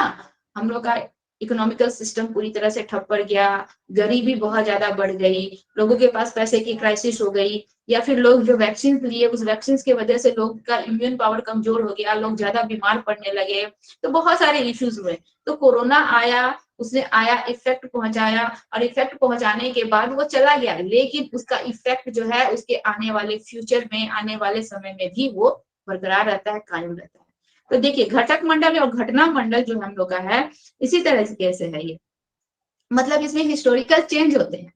S1: हम लोग का इकोनॉमिकल सिस्टम पूरी तरह से ठप पड़ गया, गरीबी बहुत ज्यादा बढ़ गई, लोगों के पास पैसे की क्राइसिस हो गई, या फिर लोग जो वैक्सीन लिए उस वैक्सीन की वजह से लोग का इम्यून पावर कमजोर हो गया, लोग ज्यादा बीमार पड़ने लगे, तो बहुत सारे इश्यूज हुए। तो कोरोना आया, उसने आया, इफेक्ट पहुंचाया, और इफेक्ट पहुंचाने के बाद वो चला गया, लेकिन उसका इफेक्ट जो है उसके आने वाले फ्यूचर में, आने वाले समय में भी वो बरकरार रहता है, कायम रहता है। तो देखिए, घटक मंडल और घटना मंडल जो हम लोग का है, इसी तरह से कैसे है ये, मतलब इसमें हिस्टोरिकल चेंज होते हैं,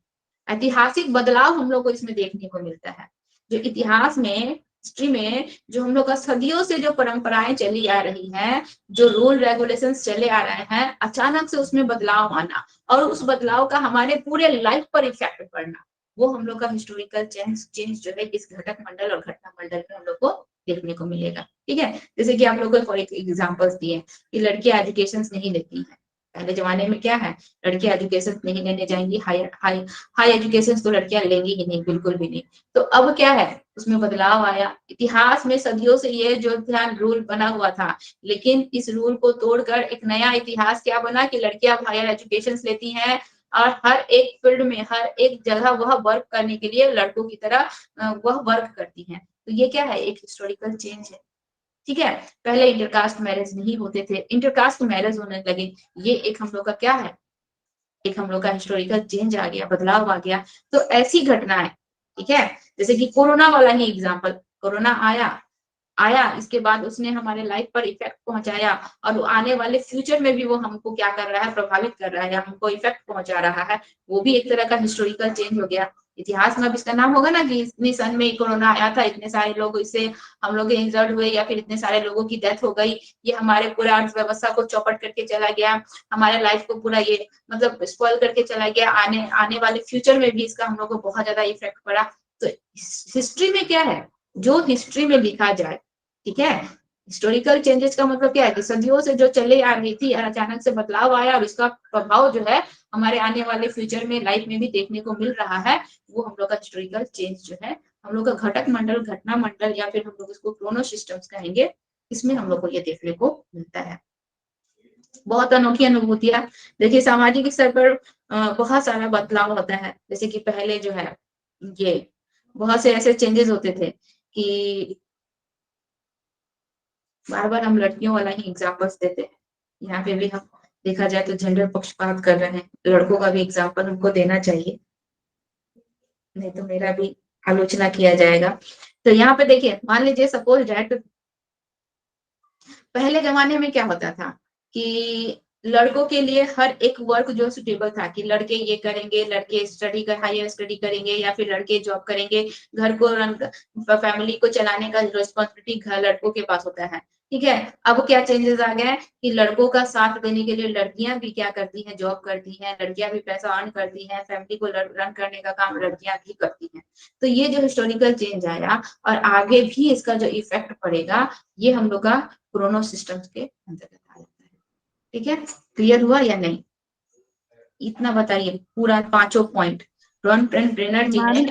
S1: ऐतिहासिक बदलाव हम लोग को इसमें देखने को मिलता है। जो इतिहास में, हिस्ट्री में जो हम लोग का सदियों से जो परंपराएं चली आ रही हैं, जो रूल रेगुलेशंस चले आ रहे हैं, अचानक से उसमें बदलाव आना और उस बदलाव का हमारे पूरे लाइफ पर इफेक्ट पड़ना, वो हम लोग का हिस्टोरिकल चेंज जो है इस घटक मंडल और घटना मंडल में हम लोग को देखने को मिलेगा। ठीक है, जैसे कि आप लोग को फॉर एग्जाम्पल्स दिए कि लड़कियां एजुकेशन नहीं लेती हैं। पहले जमाने में क्या है, लड़कियां एजुकेशन नहीं लेने जाएंगी, हाई एजुकेशन तो लड़कियां लेंगी ही नहीं, बिल्कुल भी नहीं। तो अब क्या है, उसमें बदलाव आया। इतिहास में सदियों से ये जो ध्यान रूल बना हुआ था, लेकिन इस रूल को तोड़कर एक नया इतिहास क्या बना कि लड़कियां हायर एजुकेशन लेती हैं और हर एक फील्ड में, हर एक जगह वह वर्क करने के लिए लड़कों की तरह वह वर्क करती हैं। तो ये क्या है, एक हिस्टोरिकल चेंज है। ठीक है, पहले इंटरकास्ट मैरिज नहीं होते थे, इंटरकास्ट मैरिज होने लगे, ये एक हम लोग का क्या है, एक हम लोग का हिस्टोरिकल चेंज आ गया, बदलाव आ गया। तो ऐसी घटना है, ठीक है। जैसे कि कोरोना वाला ही एग्जाम्पल, कोरोना आया इसके बाद उसने हमारे लाइफ पर इफेक्ट पहुंचाया, और आने वाले फ्यूचर में भी वो हमको क्या कर रहा है, प्रभावित कर रहा है, हमको इफेक्ट पहुंचा रहा है। वो भी एक तरह का हिस्टोरिकल चेंज हो गया। इतिहास में अब इसका नाम होगा ना कि इतनी सन में कोरोना आया था, इतने सारे लोग इससे हम लोग इंजर्ड हुए, या फिर इतने सारे लोगों की डेथ हो गई, ये हमारे पूरे अर्थव्यवस्था को चौपट करके चला गया, हमारे लाइफ को पूरा ये मतलब स्पॉइल करके चला गया, आने आने वाले फ्यूचर में भी इसका हम लोग को बहुत ज्यादा इफेक्ट पड़ा। तो हिस्ट्री में क्या है, जो हिस्ट्री में लिखा जाए, ठीक है। हिस्टोरिकल चेंजेस का मतलब क्या है कि सदियों से जो चले आ रही थी और अचानक से बदलाव आया, और इसका प्रभाव जो है हमारे आने वाले फ्यूचर में लाइफ में भी देखने को मिल रहा है, वो हम लोग का हिस्टोरिकल चेंज जो है, हम लोग का घटक मंडल, घटना मंडल, या फिर हम लोग इसको क्रोनो सिस्टम्स कहेंगे, इसमें हम लोग को ये देखने को मिलता है। बहुत अनोखी अनुभूतियां, देखिए सामाजिक स्तर पर बहुत सारा बदलाव होता है। जैसे कि पहले जो है ये बहुत से ऐसे चेंजेस होते थे कि बार बार हम लड़कियों वाला ही एग्जाम्पल्स देते हैं, यहाँ पे भी हम देखा जाए तो जेंडर पक्षपात कर रहे हैं, लड़कों का भी एग्जाम्पल हमको देना चाहिए, नहीं तो मेरा भी आलोचना किया जाएगा। तो यहाँ पे देखिए, मान लीजिए सपोज डेट, पहले जमाने में क्या होता था कि लड़कों के लिए हर एक वर्क जो सुटेबल था कि लड़के ये करेंगे, लड़के स्टडी कर हायर स्टडी करेंगे, या फिर लड़के जॉब करेंगे, घर को रन, फैमिली को चलाने का रिस्पॉन्सिबिलिटी घर लड़कों के पास होता है। ठीक है, अब क्या चेंजेस आ गए हैं कि लड़कों का साथ देने के लिए लड़कियां भी क्या करती हैं, जॉब करती हैं, लड़कियां भी पैसा अर्न करती हैं, फैमिली को रन करने का काम लड़कियां भी करती हैं। तो ये जो हिस्टोरिकल चेंज आया और आगे भी इसका जो इफेक्ट पड़ेगा, ये हम लोग का क्रोनो सिस्टम्स के अंतर्गत आ जाता है। ठीक है, क्लियर हुआ या नहीं, इतना बताइए पूरा पांचों पॉइंट। रॉन ब्रेनर जी ने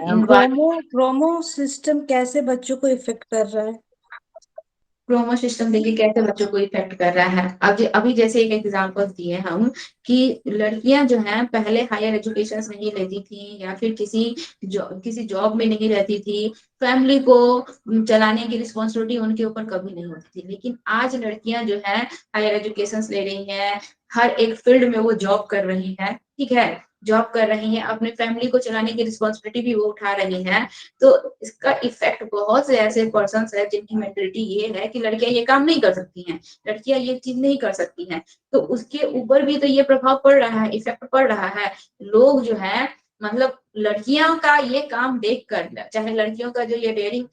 S3: क्रोमो सिस्टम कैसे बच्चों को इफेक्ट कर रहा है?
S1: क्रोमो सिस्टम देखिए कैसे बच्चों को इफेक्ट कर रहा है। अब अभी जैसे एक एग्जांपल दिए हम कि लड़कियां जो हैं पहले हायर एजुकेशन नहीं लेती थी, या फिर किसी जॉब में नहीं रहती थी, फैमिली को चलाने की रिस्पॉन्सिबिलिटी उनके ऊपर कभी नहीं होती थी। लेकिन आज लड़कियां जो है हायर एजुकेशन ले रही हैं, हर एक फील्ड में वो जॉब कर रही है, ठीक है, जॉब कर रही है, अपने फैमिली को चलाने की रिस्पॉन्सिबिलिटी भी वो उठा रही है। तो इसका इफेक्ट बहुत से ऐसे पर्सन है जिनकी मेंटेलिटी ये है कि लड़कियां ये काम नहीं कर सकती हैं, लड़कियां ये चीज नहीं कर सकती हैं, तो उसके ऊपर भी तो ये प्रभाव पड़ रहा है, इफेक्ट पड़ रहा है। लोग जो है मतलब लड़कियों का ये काम देखकर, चाहे लड़कियों का जो ये डेयरिंग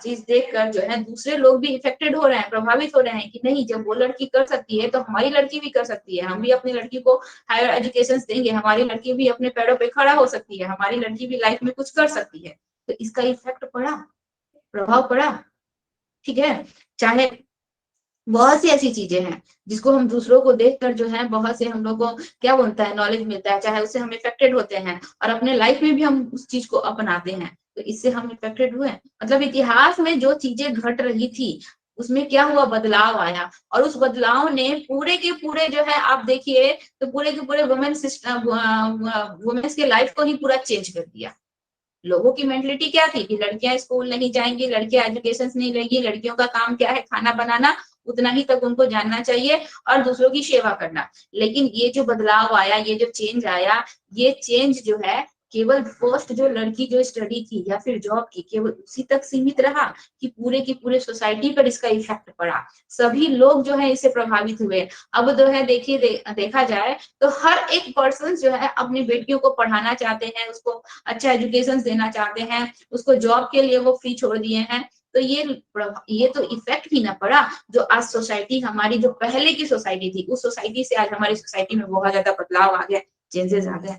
S1: चीज देखकर जो है दूसरे लोग भी इफेक्टेड हो रहे हैं, प्रभावित हो रहे हैं कि नहीं, जब वो लड़की कर सकती है तो हमारी लड़की भी कर सकती है, हम भी अपनी लड़की को हायर एजुकेशन देंगे, हमारी लड़की भी अपने पैरों पे खड़ा हो सकती है, हमारी लड़की भी लाइफ में कुछ कर सकती है। तो इसका इफेक्ट पड़ा, प्रभाव पड़ा। ठीक है। चाहे बहुत सी ऐसी चीजें हैं जिसको हम दूसरों को देखकर जो है बहुत से हम लोग को क्या बोलता है नॉलेज मिलता है, चाहे उससे हम इफेक्टेड होते हैं और अपने लाइफ में भी हम उस चीज को अपनाते हैं, तो इससे हम इफेक्टेड हुए। मतलब इतिहास में जो चीजें घट रही थी उसमें क्या हुआ, बदलाव आया, और उस बदलाव ने पूरे के पूरे जो है आप देखिए तो पूरे के पूरे वुमेन सिस्टम वुमेन्स के लाइफ को ही पूरा चेंज कर दिया। लोगों की मेंटलिटी क्या थी कि लड़कियां स्कूल नहीं जाएंगी, लड़कियां एजुकेशन नहीं लेंगी, लड़कियों का काम क्या है खाना बनाना, उतना ही तक उनको जानना चाहिए और दूसरों की सेवा करना। लेकिन ये जो बदलाव आया, ये जो चेंज आया, ये चेंज जो है केवल फर्स्ट जो लड़की जो स्टडी की या फिर जॉब की केवल उसी तक सीमित रहा कि पूरे की पूरे सोसाइटी पर इसका इफेक्ट पड़ा, सभी लोग जो है इससे प्रभावित हुए। अब जो है देखिए देखा जाए तो हर एक पर्सन जो है अपनी बेटियों को पढ़ाना चाहते हैं, उसको अच्छा एजुकेशन देना चाहते हैं, उसको जॉब के लिए वो फी छोड़ दिए हैं। तो ये तो इफेक्ट ही ना पड़ा जो आज सोसाइटी हमारी जो पहले की सोसाइटी थी उस सोसाइटी से आज हमारी सोसाइटी में बहुत ज्यादा बदलाव आ गया, चेंजेस आ गए।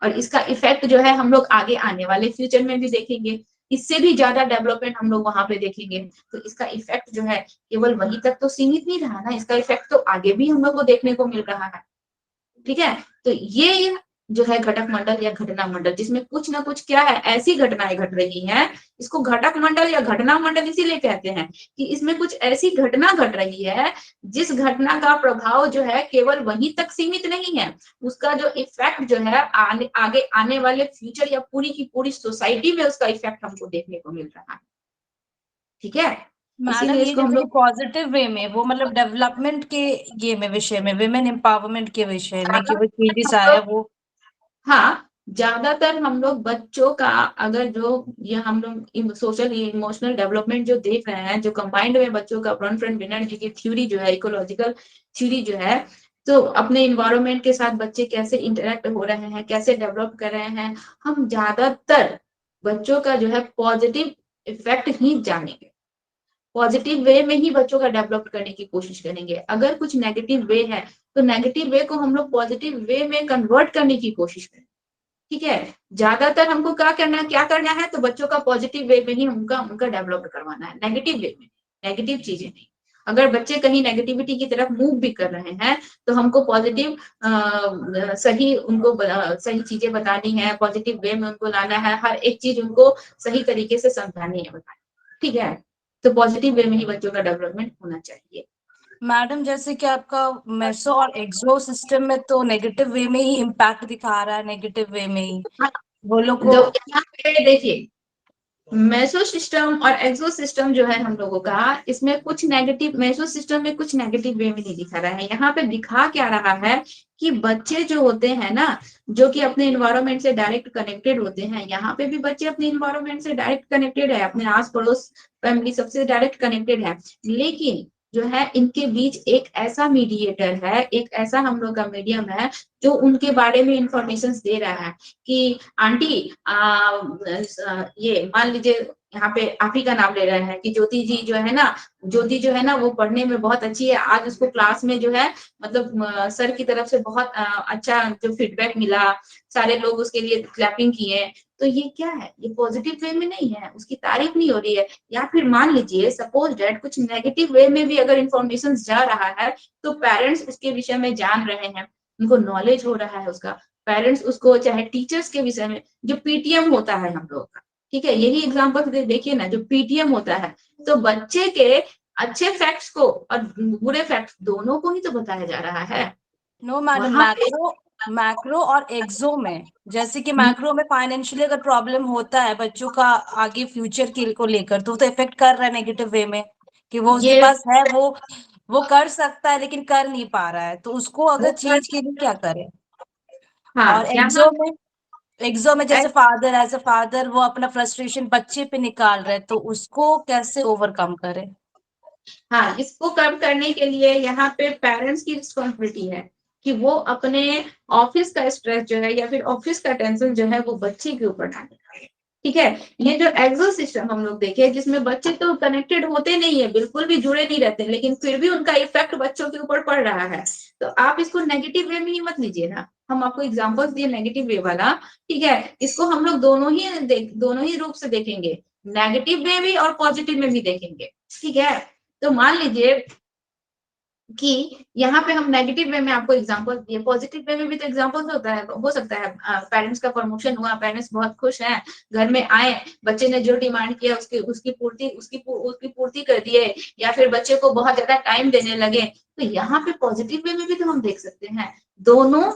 S1: और इसका इफेक्ट जो है हम लोग आगे आने वाले फ्यूचर में भी देखेंगे, इससे भी ज्यादा डेवलपमेंट हम लोग वहां पे देखेंगे। तो इसका इफेक्ट जो है केवल वहीं तक तो सीमित नहीं रहा ना, इसका इफेक्ट तो आगे भी हम लोग को देखने को मिल रहा है। ठीक है। तो ये जो है घटक मंडल या घटना मंडल, जिसमें कुछ ना कुछ क्या है ऐसी घटनाएं घट रही हैं, इसको घटक मंडल या घटना मंडल इसीलिए कहते हैं कि इसमें कुछ ऐसी घटना घट रही है जिस घटना का प्रभाव जो है केवल वहीं तक सीमित नहीं है, उसका जो इफेक्ट जो है आगे आने वाले फ्यूचर या पूरी की पूरी सोसाइटी में उसका इफेक्ट हमको देखने को मिल रहा है। ठीक है।
S3: मैडम
S1: इसीलिए
S3: ये
S1: इसको हम
S3: जैसे कि
S1: लोग
S3: पॉजिटिव वे में वो मतलब डेवलपमेंट के ये में विषय में विमेन एम्पावरमेंट के विषय में कि वो चेंजेस आया वो।
S1: हाँ, ज्यादातर हम लोग बच्चों का अगर जो ये हम लोग सोशल इमोशनल डेवलपमेंट जो देख रहे हैं, जो कंबाइंड में बच्चों का ब्रॉनफ्रेंड बेनर्जी की थ्योरी जो है, इकोलॉजिकल थ्योरी जो है, तो अपने इन्वायरमेंट के साथ बच्चे कैसे इंटरेक्ट हो रहे हैं, कैसे डेवलप कर रहे हैं, हम ज्यादातर बच्चों का जो है पॉजिटिव इफेक्ट ही जानेंगे, पॉजिटिव वे में ही बच्चों का डेवलप करने की कोशिश करेंगे। अगर कुछ नेगेटिव वे है तो नेगेटिव वे को हम लोग पॉजिटिव वे में कन्वर्ट करने की कोशिश करें। ठीक है। ज्यादातर हमको क्या करना है तो बच्चों का पॉजिटिव वे में ही उनका उनका डेवलप करवाना है, नेगेटिव वे में, नेगेटिव चीजें नहीं। अगर बच्चे कहीं नेगेटिविटी की तरफ मूव भी कर रहे हैं तो हमको पॉजिटिव सही उनको सही चीजें बतानी है, पॉजिटिव वे में उनको लाना है, हर एक चीज उनको सही तरीके से समझानी है, बतानी। ठीक है। तो पॉजिटिव वे में ही बच्चों का डेवलपमेंट होना चाहिए।
S3: मैडम जैसे कि आपका मेसो और एक्सो सिस्टम में तो नेगेटिव वे में ही इम्पैक्ट दिखा रहा है, नेगेटिव वे में ही वो लोग को।
S1: यहाँ पे देखिए मेसो सिस्टम और एक्सो सिस्टम जो है हम लोगों का, इसमें कुछ नेगेटिव, मेसो सिस्टम में कुछ नेगेटिव वे में नहीं दिखा रहा है। यहाँ पे दिखा क्या रहा है कि बच्चे जो होते हैं ना, जो कि अपने इन्वायरमेंट से डायरेक्ट कनेक्टेड होते हैं, यहाँ पे भी बच्चे अपने इन्वायरमेंट से डायरेक्ट कनेक्टेड है, अपने आस पड़ोस फैमिली सबसे डायरेक्ट कनेक्टेड है, लेकिन जो है इनके बीच एक ऐसा मीडिएटर है, एक ऐसा हम लोग का मीडियम है जो उनके बारे में इंफॉर्मेशन दे रहा है कि आंटी ये मान लीजिए यहाँ पे आप ही का नाम ले रहे हैं कि ज्योति जी जो है ना, ज्योति जो है ना वो पढ़ने में बहुत अच्छी है, आज उसको क्लास में जो है मतलब सर की तरफ से बहुत अच्छा जो फीडबैक मिला, सारे लोग उसके लिए क्लैपिंग किए। तो ये क्या है, ये पॉजिटिव वे में नहीं है, उसकी तारीफ नहीं हो रही है। या फिर मान लीजिए सपोज डेट कुछ नेगेटिव वे में भी अगर इंफॉर्मेशन जा रहा है तो पेरेंट्स उसके विषय में जान रहे हैं, उनको नॉलेज हो रहा है उसका, पेरेंट्स उसको, चाहे टीचर्स के विषय में जो पीटीएम होता है हम लोग का, ठीक है, यही एग्जांपल देखिए ना, जो पीटीएम होता है तो बच्चे के अच्छे फैक्ट्स को और बुरे फैक्ट्स दोनों को ही तो बताया जा रहा है।
S3: नो मैडम,
S1: वहां पे
S3: मैक्रो और एक्सो में जैसे कि मैक्रो में फाइनेंशियली अगर प्रॉब्लम होता है बच्चों का आगे फ्यूचर के को लेकर तो इफेक्ट कर रहा है नेगेटिव वे में कि वो उसके
S1: ये
S3: पास है, वो कर सकता है लेकिन कर नहीं पा रहा है, तो उसको अगर चेंज के लिए क्या करे। और
S1: हाँ यहाँ
S3: एग्जो में जैसे फादर एज अ फादर वो अपना फ्रस्ट्रेशन बच्चे पे निकाल रहे, तो उसको कैसे ओवरकम करे।
S1: हाँ, इसको कम करने के लिए यहाँ पे पेरेंट्स की रिस्पॉन्सिबिलिटी है कि वो अपने ऑफिस का स्ट्रेस जो है या फिर ऑफिस का टेंशन जो है वो बच्चे के ऊपर ना निकाले। ठीक है। ये जो एक्सो सिस्टम हम लोग देखे जिसमें बच्चे तो कनेक्टेड होते नहीं है, बिल्कुल भी जुड़े नहीं रहते, लेकिन फिर भी उनका इफेक्ट बच्चों के ऊपर पड़ रहा है, तो आप इसको नेगेटिव वे में ही मत लीजिए ना। हम आपको एग्जांपल्स दिए नेगेटिव वे वाला, ठीक है, इसको हम लोग दोनों ही रूप से देखेंगे नेगेटिव में भी और पॉजिटिव में भी देखेंगे, ठीक है। तो मान लीजिए कि यहाँ पे हम नेगेटिव वे में आपको एग्जांपल दिए, पॉजिटिव वे में भी तो एग्जांपल होता है, हो सकता है पेरेंट्स का प्रमोशन हुआ, पेरेंट्स बहुत खुश हैं, घर में आए, बच्चे ने जो डिमांड किया उसकी पूर्ति कर दिए, या फिर बच्चे को बहुत ज्यादा टाइम देने लगे, तो यहाँ पे पॉजिटिव वे में भी तो हम देख सकते हैं, दोनों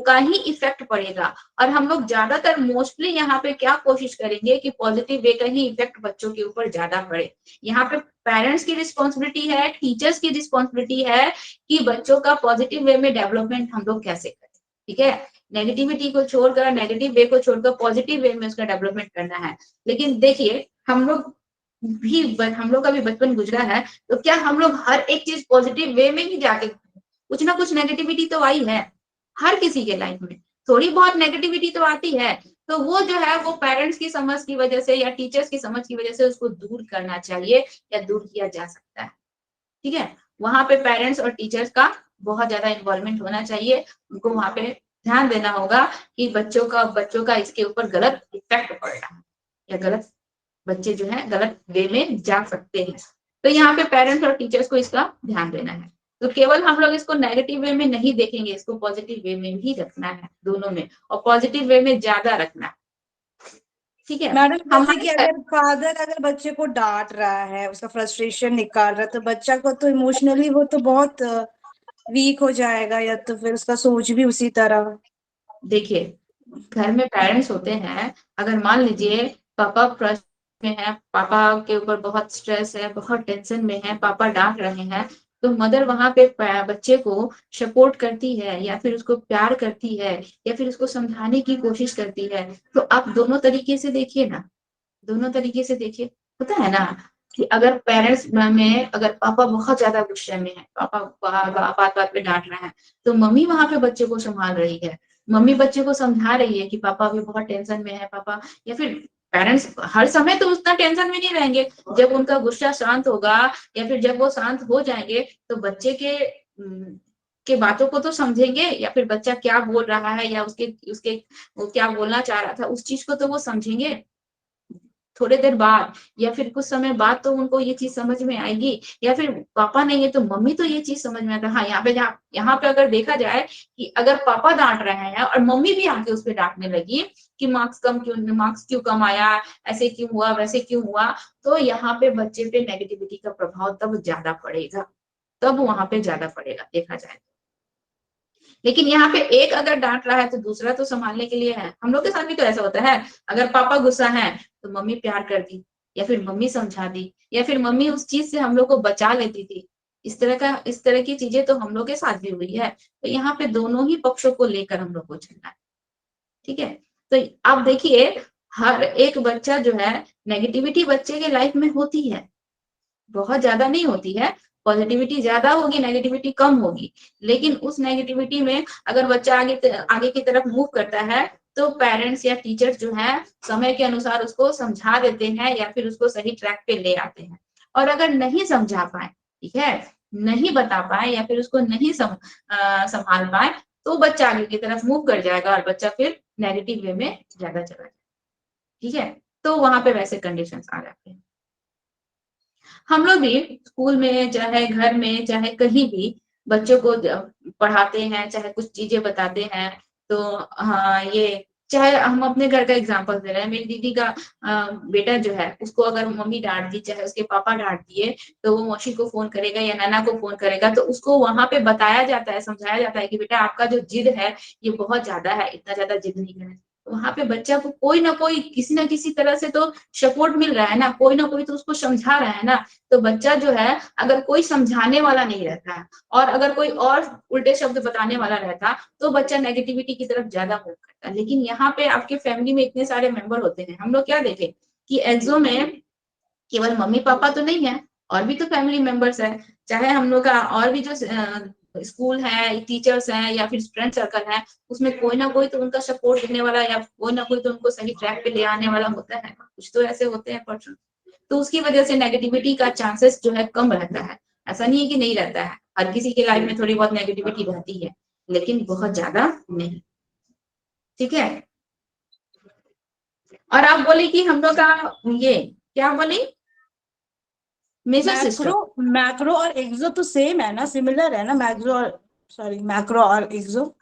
S1: का ही इफेक्ट पड़ेगा। और हम लोग ज्यादातर मोस्टली यहाँ पे क्या कोशिश करेंगे कि पॉजिटिव वे का ही इफेक्ट बच्चों के ऊपर ज्यादा पड़े। यहाँ पे पेरेंट्स की रिस्पॉन्सिबिलिटी है, टीचर्स की रिस्पॉन्सिबिलिटी है कि बच्चों का पॉजिटिव वे में डेवलपमेंट हम लोग कैसे करें, ठीक है। नेगेटिविटी को छोड़कर, नेगेटिव वे को छोड़कर पॉजिटिव वे में उसका डेवलपमेंट करना है। लेकिन देखिए हम लोग का भी बचपन गुजरा है, तो क्या हम लोग हर एक चीज पॉजिटिव वे में ही जाके, कुछ ना कुछ नेगेटिविटी तो आई है हर किसी के लाइफ में, थोड़ी बहुत नेगेटिविटी तो आती है, तो वो जो है वो पेरेंट्स की समझ की वजह से या टीचर्स की समझ की वजह से उसको दूर करना चाहिए या दूर किया जा सकता है, ठीक है। वहां पे पेरेंट्स और टीचर्स का बहुत ज्यादा इन्वॉल्वमेंट होना चाहिए, उनको वहां पे ध्यान देना होगा कि बच्चों का इसके ऊपर गलत इफेक्ट पड़ रहा है या गलत, बच्चे जो है गलत वे में जा सकते हैं। तो यहाँ पे पेरेंट्स और टीचर्स को इसका ध्यान देना है। तो केवल हम लोग इसको नेगेटिव वे में नहीं देखेंगे, इसको पॉजिटिव वे में भी रखना है, दोनों में, और पॉजिटिव वे में ज्यादा रखना है, ठीक है।
S3: मैडम जैसे कि
S1: हमारे
S3: अगर फादर अगर बच्चे को डांट रहा है, उसका फ्रस्ट्रेशन निकाल रहा है, तो बच्चा को तो इमोशनली वो तो बहुत वीक हो जाएगा, या तो फिर उसका सोच भी उसी तरह।
S1: देखिए घर में पेरेंट्स होते हैं, अगर मान लीजिए पापा फ्रस्ट्रेशन में है, पापा के ऊपर बहुत स्ट्रेस है, बहुत टेंशन में है, पापा डांट रहे हैं, तो मदर वहां पे बच्चे को सपोर्ट करती है या फिर उसको प्यार करती है या फिर उसको समझाने की कोशिश करती है। तो आप दोनों तरीके से देखिए ना, दोनों तरीके से देखिए, होता है ना कि अगर पेरेंट्स में अगर पापा बहुत ज्यादा गुस्से में है, पापा बात बात पे डांट रहे हैं, तो मम्मी वहां पे बच्चे को संभाल रही है, मम्मी बच्चे को समझा रही है कि पापा अभी बहुत टेंशन में है पापा, या फिर पेरेंट्स हर समय तो उतना टेंशन में नहीं रहेंगे, जब उनका गुस्सा शांत होगा या फिर जब वो शांत हो जाएंगे तो बच्चे के बातों को तो समझेंगे, या फिर बच्चा क्या बोल रहा है या उसके उसके वो क्या बोलना चाह रहा था उस चीज को तो वो समझेंगे थोड़ी देर बाद, या फिर कुछ समय बाद तो उनको ये चीज समझ में आएगी, या फिर पापा नहीं है तो मम्मी तो ये चीज समझ में आता है। हाँ यहाँ पे अगर देखा जाए कि अगर पापा डांट रहे हैं और मम्मी भी आके उस पर डांटने लगी कि मार्क्स क्यों कम आया, ऐसे क्यों हुआ, वैसे क्यों हुआ, तो यहाँ पे बच्चे पे नेगेटिविटी का प्रभाव तब ज्यादा पड़ेगा, तब वहां पे ज्यादा पड़ेगा देखा जाए। लेकिन यहाँ पे एक अगर डांट रहा है तो दूसरा तो संभालने के लिए है। हम लोग के साथ भी तो ऐसा होता है, अगर पापा गुस्सा है तो मम्मी प्यार कर दी, या फिर मम्मी समझा दी, या फिर मम्मी उस चीज से हम लोग को बचा लेती थी। इस तरह की चीजें तो हम लोग के साथ भी हुई है। तो यहाँ पे दोनों ही पक्षों को लेकर हम लोग को चलना है, ठीक है। तो आप देखिए हर एक बच्चा जो है, नेगेटिविटी बच्चे के लाइफ में होती है, बहुत ज्यादा नहीं होती है, पॉजिटिविटी ज्यादा होगी, नेगेटिविटी कम होगी। लेकिन उस नेगेटिविटी में अगर बच्चा आगे की तरफ मूव करता है तो पेरेंट्स या टीचर्स जो है समय के अनुसार उसको समझा देते हैं या फिर उसको सही ट्रैक पे ले आते हैं। और अगर नहीं समझा पाए, ठीक है, नहीं बता पाए या फिर उसको नहीं संभाल पाए, तो बच्चा आगे की तरफ मूव कर जाएगा और बच्चा फिर नेगेटिव वे में ज्यादा चला जाएगा, ठीक है। तो वहां पे वैसे कंडीशंस आ जाते हैं। हम लोग भी स्कूल में चाहे घर में चाहे कहीं भी बच्चों को पढ़ाते हैं, चाहे कुछ चीजें बताते हैं, तो हाँ ये चाहे हम अपने घर का एग्जांपल दे रहे हैं, मेरी दीदी का बेटा जो है उसको अगर मम्मी डांट दी, चाहे उसके पापा डांट दिए, तो वो मौसी को फोन करेगा या नाना को फोन करेगा, तो उसको वहां पे बताया जाता है, समझाया जाता है कि बेटा आपका जो जिद है ये बहुत ज्यादा है, इतना ज्यादा जिद नहीं करना। वहां पे बच्चा को कोई ना कोई किसी ना किसी तरह से तो सपोर्ट मिल रहा है ना कोई तो उसको समझा रहा है ना। तो बच्चा जो है अगर कोई समझाने वाला नहीं रहता है और अगर कोई और उल्टे शब्द बताने वाला रहता तो बच्चा नेगेटिविटी की तरफ ज्यादा मूव करता है। लेकिन यहाँ पे आपके फैमिली में इतने सारे मेंबर होते हैं, हम लोग क्या देखें कि एक्सो में केवल मम्मी पापा तो नहीं है, और भी तो फैमिली मेंबर्स है, चाहे हम लोग का और भी जो स्कूल है, टीचर्स हैं या फिर फ्रेंड सर्कल है, उसमें कोई ना कोई तो उनका सपोर्ट देने वाला या कोई ना कोई तो उनको सही ट्रैक पे ले आने वाला होता है, कुछ तो ऐसे होते हैं पर्सन। तो उसकी वजह से नेगेटिविटी का चांसेस जो है कम रहता है। ऐसा नहीं है कि नहीं रहता है, हर किसी के लाइफ में थोड़ी बहुत नेगेटिविटी रहती है, लेकिन बहुत ज्यादा नहीं, ठीक है। और आप बोले कि हम लोग का ये क्या बोली? Major system.
S3: मैक्रो और एक्सो तो सेम है ना, सिमिलर है ना, मैक्रो और एक्सो।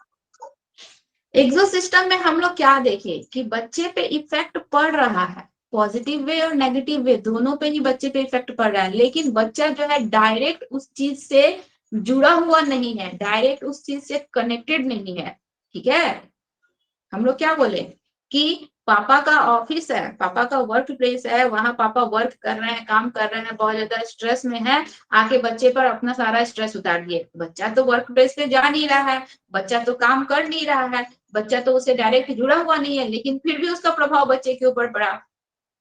S1: एक्सो सिस्टम में हम लोग क्या देखे कि बच्चे पे इफेक्ट पड़ रहा है, पॉजिटिव वे और नेगेटिव वे दोनों पे ही बच्चे पे इफेक्ट पड़ रहा है, लेकिन बच्चा जो है डायरेक्ट उस चीज से जुड़ा हुआ नहीं है, डायरेक्ट उस चीज से कनेक्टेड नहीं है। ठीक है, हम लोग क्या बोले कि पापा का ऑफिस है, पापा का वर्क प्लेस है, वहां पापा वर्क कर रहे हैं, काम कर रहे हैं, बहुत ज्यादा स्ट्रेस में है, आके बच्चे पर अपना सारा स्ट्रेस उतार दिए। बच्चा तो वर्क प्लेस पे जा नहीं रहा है, बच्चा तो काम कर नहीं रहा है, बच्चा तो उससे डायरेक्ट जुड़ा हुआ नहीं है, लेकिन फिर भी उसका प्रभाव बच्चे के ऊपर पड़ा।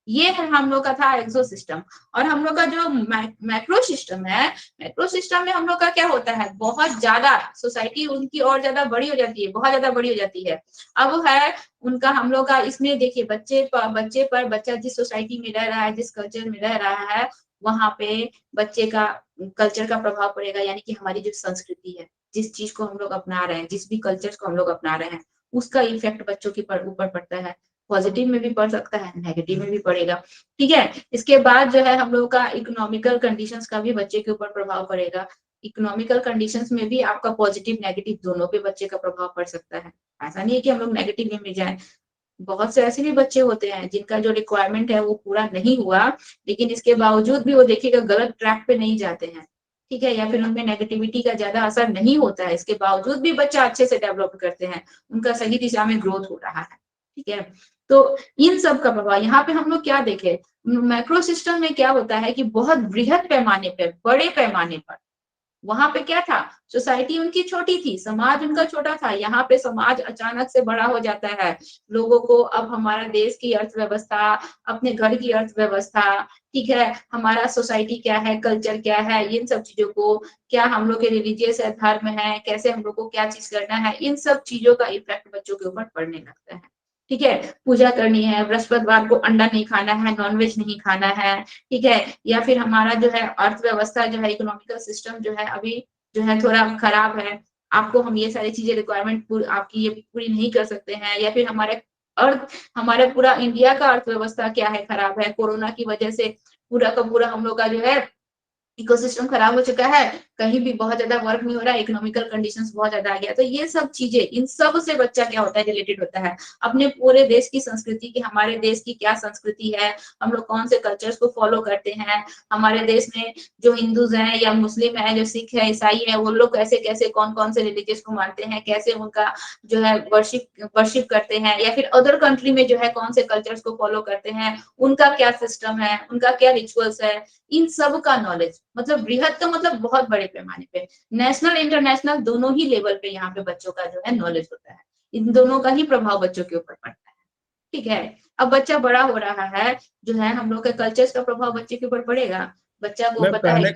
S1: ये है हम लोग का था एक्सो सिस्टम। और हम लोग का जो मैक्रो सिस्टम है, मैक्रो सिस्टम में हम लोग का क्या होता है, बहुत ज्यादा सोसाइटी उनकी और ज्यादा बड़ी हो जाती है, बहुत ज्यादा बड़ी हो जाती है। अब है उनका हम लोग का, इसमें देखिए बच्चा जिस सोसाइटी में रह रहा है, जिस कल्चर में रह रहा है, वहां पे बच्चे का कल्चर का प्रभाव पड़ेगा, यानी कि हमारी जो संस्कृति है, जिस चीज को हम लोग अपना रहे हैं, जिस भी कल्चर को हम लोग अपना रहे हैं, उसका इफेक्ट बच्चों के ऊपर पड़ता है। पॉजिटिव में भी पड़ सकता है, नेगेटिव में भी पड़ेगा। ठीक है, इसके बाद जो है हम लोग का इकोनॉमिकल कंडीशंस का भी बच्चे के ऊपर प्रभाव पड़ेगा। इकोनॉमिकल कंडीशंस में भी आपका पॉजिटिव नेगेटिव दोनों पे बच्चे का प्रभाव पड़ सकता है। ऐसा नहीं है कि हम लोग नेगेटिव वे में जाए। बहुत से ऐसे भी बच्चे होते हैं जिनका जो रिक्वायरमेंट है वो पूरा नहीं हुआ, लेकिन इसके बावजूद भी वो देखिएगा गलत ट्रैक पे नहीं जाते हैं। ठीक है, या फिर उनमें नेगेटिविटी का ज्यादा असर नहीं होता है, इसके बावजूद भी बच्चा अच्छे से डेवलप करते हैं, उनका सही दिशा में ग्रोथ हो रहा है। ठीक है, तो इन सब का प्रभाव यहाँ पे हम लोग क्या देखे, मैक्रो सिस्टम में क्या होता है कि बहुत बृहद पैमाने पर, बड़े पैमाने पर, वहां पे क्या था, सोसाइटी उनकी छोटी थी, समाज उनका छोटा था, यहाँ पे समाज अचानक से बड़ा हो जाता है। लोगों को अब हमारा देश की अर्थव्यवस्था, अपने घर की अर्थव्यवस्था, ठीक है, हमारा सोसाइटी क्या है, कल्चर क्या है, इन सब चीजों को, क्या हम लोग के रिलीजियस है, धर्म है, कैसे हम लोग को क्या चीज करना है, इन सब चीजों का इफेक्ट बच्चों के ऊपर पड़ने लगता है। ठीक है, पूजा करनी है, बृहस्पतिवार को अंडा नहीं खाना है, नॉनवेज नहीं खाना है। ठीक है, या फिर हमारा जो है अर्थव्यवस्था जो है, इकोनॉमिकल सिस्टम जो है अभी जो है थोड़ा खराब है, आपको हम ये सारी चीजें रिक्वायरमेंट आपकी ये पूरी नहीं कर सकते हैं। या फिर हमारे पूरा इंडिया का अर्थव्यवस्था क्या है, खराब है, कोरोना की वजह से पूरा का पूरा हम लोग का जो है इकोसिस्टम खराब हो चुका है, कहीं भी बहुत ज्यादा वर्क नहीं हो रहा है, इकोनॉमिकल कंडीशंस बहुत ज्यादा आ गया। तो ये सब चीजें, इन सब से बच्चा क्या होता है, रिलेटेड होता है अपने पूरे देश की संस्कृति की, हमारे देश की क्या संस्कृति है, हम लोग कौन से कल्चर्स को फॉलो करते हैं, हमारे देश में जो हिंदूज हैं या मुस्लिम है, जो सिख है, ईसाई है, वो लोग कैसे कैसे कौन कौन से रिलीजियस को मानते हैं, कैसे उनका जो है वर्शिप करते हैं, या फिर अदर कंट्री में जो है कौन से कल्चर्स को फॉलो करते हैं, उनका क्या सिस्टम है, उनका क्या रिचुअल्स है, इन सब का नॉलेज, मतलब बृहद तो मतलब बहुत बड़े पैमाने पे, नेशनल इंटरनेशनल दोनों ही लेवल पे यहाँ पे बच्चों का जो है नॉलेज होता है। इन दोनों का ही प्रभाव बच्चों के ऊपर पड़ता है। ठीक है, अब बच्चा बड़ा हो रहा है, जो है हम लोग के कल्चर्स का प्रभाव बच्चे के ऊपर पड़ेगा। बच्चा को
S5: मैम
S1: पता है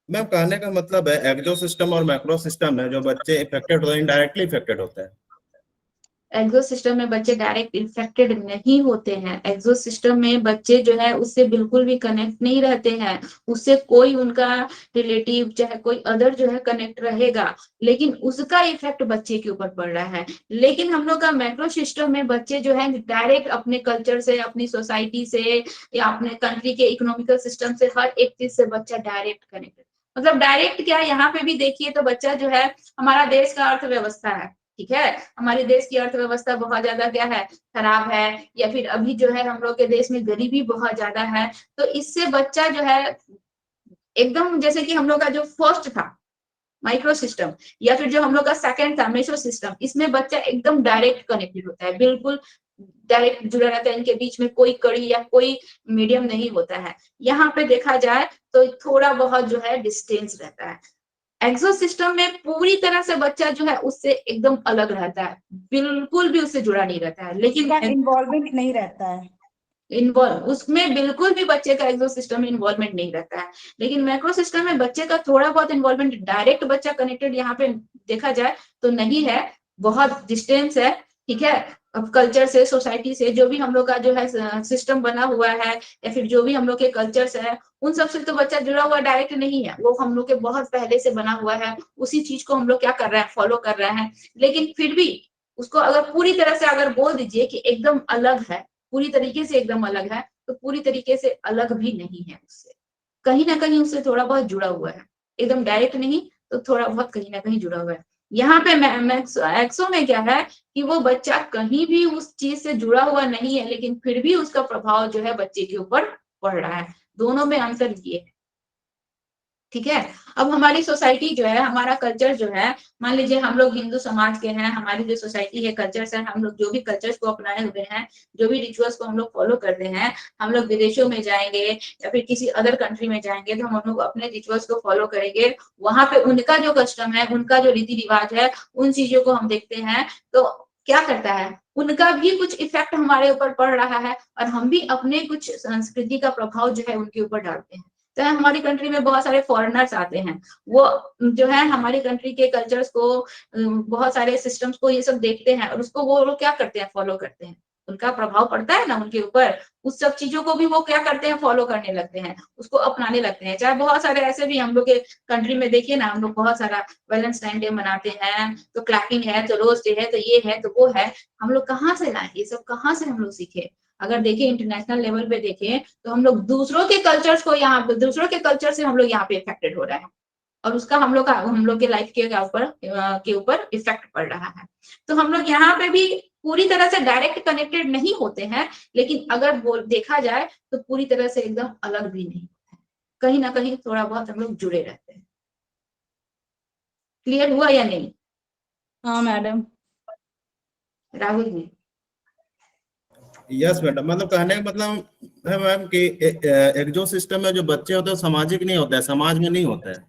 S5: कहने का मतलब है एक्सो सिस्टम और मैक्रो सिस्टम है जो बच्चे इफेक्टेड होते हैं, इनडायरेक्टली इफेक्टेड होते हैं।
S1: एक्सो सिस्टम में बच्चे डायरेक्ट इन्फेक्टेड नहीं होते हैं। एक्सो सिस्टम में बच्चे जो है उससे बिल्कुल भी कनेक्ट नहीं रहते हैं, उससे कोई उनका रिलेटिव चाहे कोई अदर जो है कनेक्ट रहेगा, लेकिन उसका इफेक्ट बच्चे के ऊपर पड़ रहा है। लेकिन हम लोग का मैक्रो सिस्टम में बच्चे जो है डायरेक्ट अपने कल्चर से, अपनी सोसाइटी से, या अपने कंट्री के इकोनॉमिकल सिस्टम से, हर एक चीज से बच्चा डायरेक्ट कनेक्टेड, मतलब डायरेक्ट क्या, यहाँ पे भी देखिए तो बच्चा जो है, हमारा देश का अर्थव्यवस्था है, ठीक है, हमारे देश की अर्थव्यवस्था बहुत ज्यादा क्या है, खराब है, या फिर अभी जो है हम लोग के देश में गरीबी बहुत ज्यादा है, तो इससे बच्चा जो है एकदम, जैसे कि हम लोग का जो फर्स्ट था माइक्रो सिस्टम, या फिर जो हम लोग का सेकंड था मेसो सिस्टम, इसमें बच्चा एकदम डायरेक्ट कनेक्टेड होता है, बिल्कुल डायरेक्ट जुड़ा रहता है, इनके बीच में कोई कड़ी या कोई मीडियम नहीं होता है। यहाँ पे देखा जाए तो थोड़ा बहुत जो है डिस्टेंस रहता है। एक्सो सिस्टम में पूरी तरह से बच्चा जो है उससे एकदम अलग रहता है, बिल्कुल भी उससे जुड़ा नहीं रहता है, लेकिन
S3: इन्वॉल्वमेंट नहीं रहता है,
S1: इन्वॉल्व उसमें बिल्कुल भी बच्चे का एक्सो सिस्टम में इन्वॉल्वमेंट नहीं रहता है। लेकिन मैक्रो सिस्टम में बच्चे का थोड़ा बहुत इन्वॉल्वमेंट, डायरेक्ट बच्चा कनेक्टेड यहाँ पे देखा जाए तो नहीं है, बहुत डिस्टेंस है। ठीक है, अब कल्चर से, सोसाइटी से, जो भी हम लोग का जो है सिस्टम बना हुआ है, या फिर जो भी हम लोग के कल्चर्स है, उन सब से तो बच्चा जुड़ा हुआ डायरेक्ट नहीं है, वो हम लोग के बहुत पहले से बना हुआ है, उसी चीज को हम लोग क्या कर रहे हैं, फॉलो कर रहे हैं। लेकिन फिर भी उसको अगर पूरी तरह से अगर बोल दीजिए कि एकदम अलग है, पूरी तरीके से एकदम अलग है, तो पूरी तरीके से अलग भी नहीं है उससे, कहीं ना कहीं उससे थोड़ा बहुत जुड़ा हुआ है, एकदम डायरेक्ट नहीं तो थोड़ा बहुत कहीं ना कहीं जुड़ा हुआ है। यहाँ पे एक्सो में क्या है कि वो बच्चा कहीं भी उस चीज से जुड़ा हुआ नहीं है, लेकिन फिर भी उसका प्रभाव जो है बच्चे के ऊपर पड़ रहा है। दोनों में अंतर ये है, ठीक है। अब हमारी सोसाइटी जो है, हमारा कल्चर जो है, मान लीजिए हम लोग हिंदू समाज के हैं, हमारी जो सोसाइटी है, कल्चर्स है, हम लोग जो भी कल्चर्स को अपनाए हुए हैं, जो भी रिचुअल्स को हम लोग फॉलो करते हैं, हम लोग विदेशों में जाएंगे या फिर किसी अदर कंट्री में जाएंगे तो हम लोग अपने रिचुअल्स को फॉलो करेंगे। वहां पे उनका जो कस्टम है, उनका जो रीति रिवाज है, उन चीजों को हम देखते हैं तो क्या करता है, उनका भी कुछ इफेक्ट हमारे ऊपर पड़ रहा है और हम भी अपने कुछ संस्कृति का प्रभाव जो है उनके ऊपर डालते हैं। तो हमारी कंट्री में बहुत सारे फॉरेनर्स आते हैं, वो जो है हमारी कंट्री के कल्चर्स को, बहुत सारे सिस्टम्स को, ये सब देखते हैं और उसको वो लोग क्या करते हैं, फॉलो करते हैं। उनका प्रभाव पड़ता है ना उनके ऊपर, उस सब चीजों को भी वो क्या करते हैं, फॉलो करने लगते हैं, उसको अपनाने लगते हैं। चाहे बहुत सारे ऐसे भी हम लोग के कंट्री में देखिए ना, हम लोग बहुत सारा वैलेंटाइन डे मनाते हैं, तो क्लैपिंग है, तो रोज डे है, तो ये है, तो वो है। हम लोग कहाँ से लाए ये सब, कहाँ से हम लोग सीखे? अगर देखें इंटरनेशनल लेवल पे देखें तो हम लोग दूसरों के कल्चर्स को, यहाँ पे दूसरों के कल्चर से हम लोग यहाँ पे इफेक्टेड हो रहा है और उसका हम लोग के लाइफ के ऊपर इफेक्ट पड़ रहा है। तो हम लोग यहाँ पे भी पूरी तरह से डायरेक्ट कनेक्टेड नहीं होते हैं, लेकिन अगर देखा जाए तो पूरी तरह से एकदम अलग भी नहीं होते हैं, कहीं ना कहीं थोड़ा बहुत हम लोग जुड़े रहते हैं। क्लियर हुआ या नहीं?
S3: हाँ madam.
S1: Rahul ji?
S5: Yes madam, मतलब कहने का मतलब है मैम कि एक जो सिस्टम में जो बच्चे होते हैं सामाजिक नहीं होता है, समाज में नहीं होता है।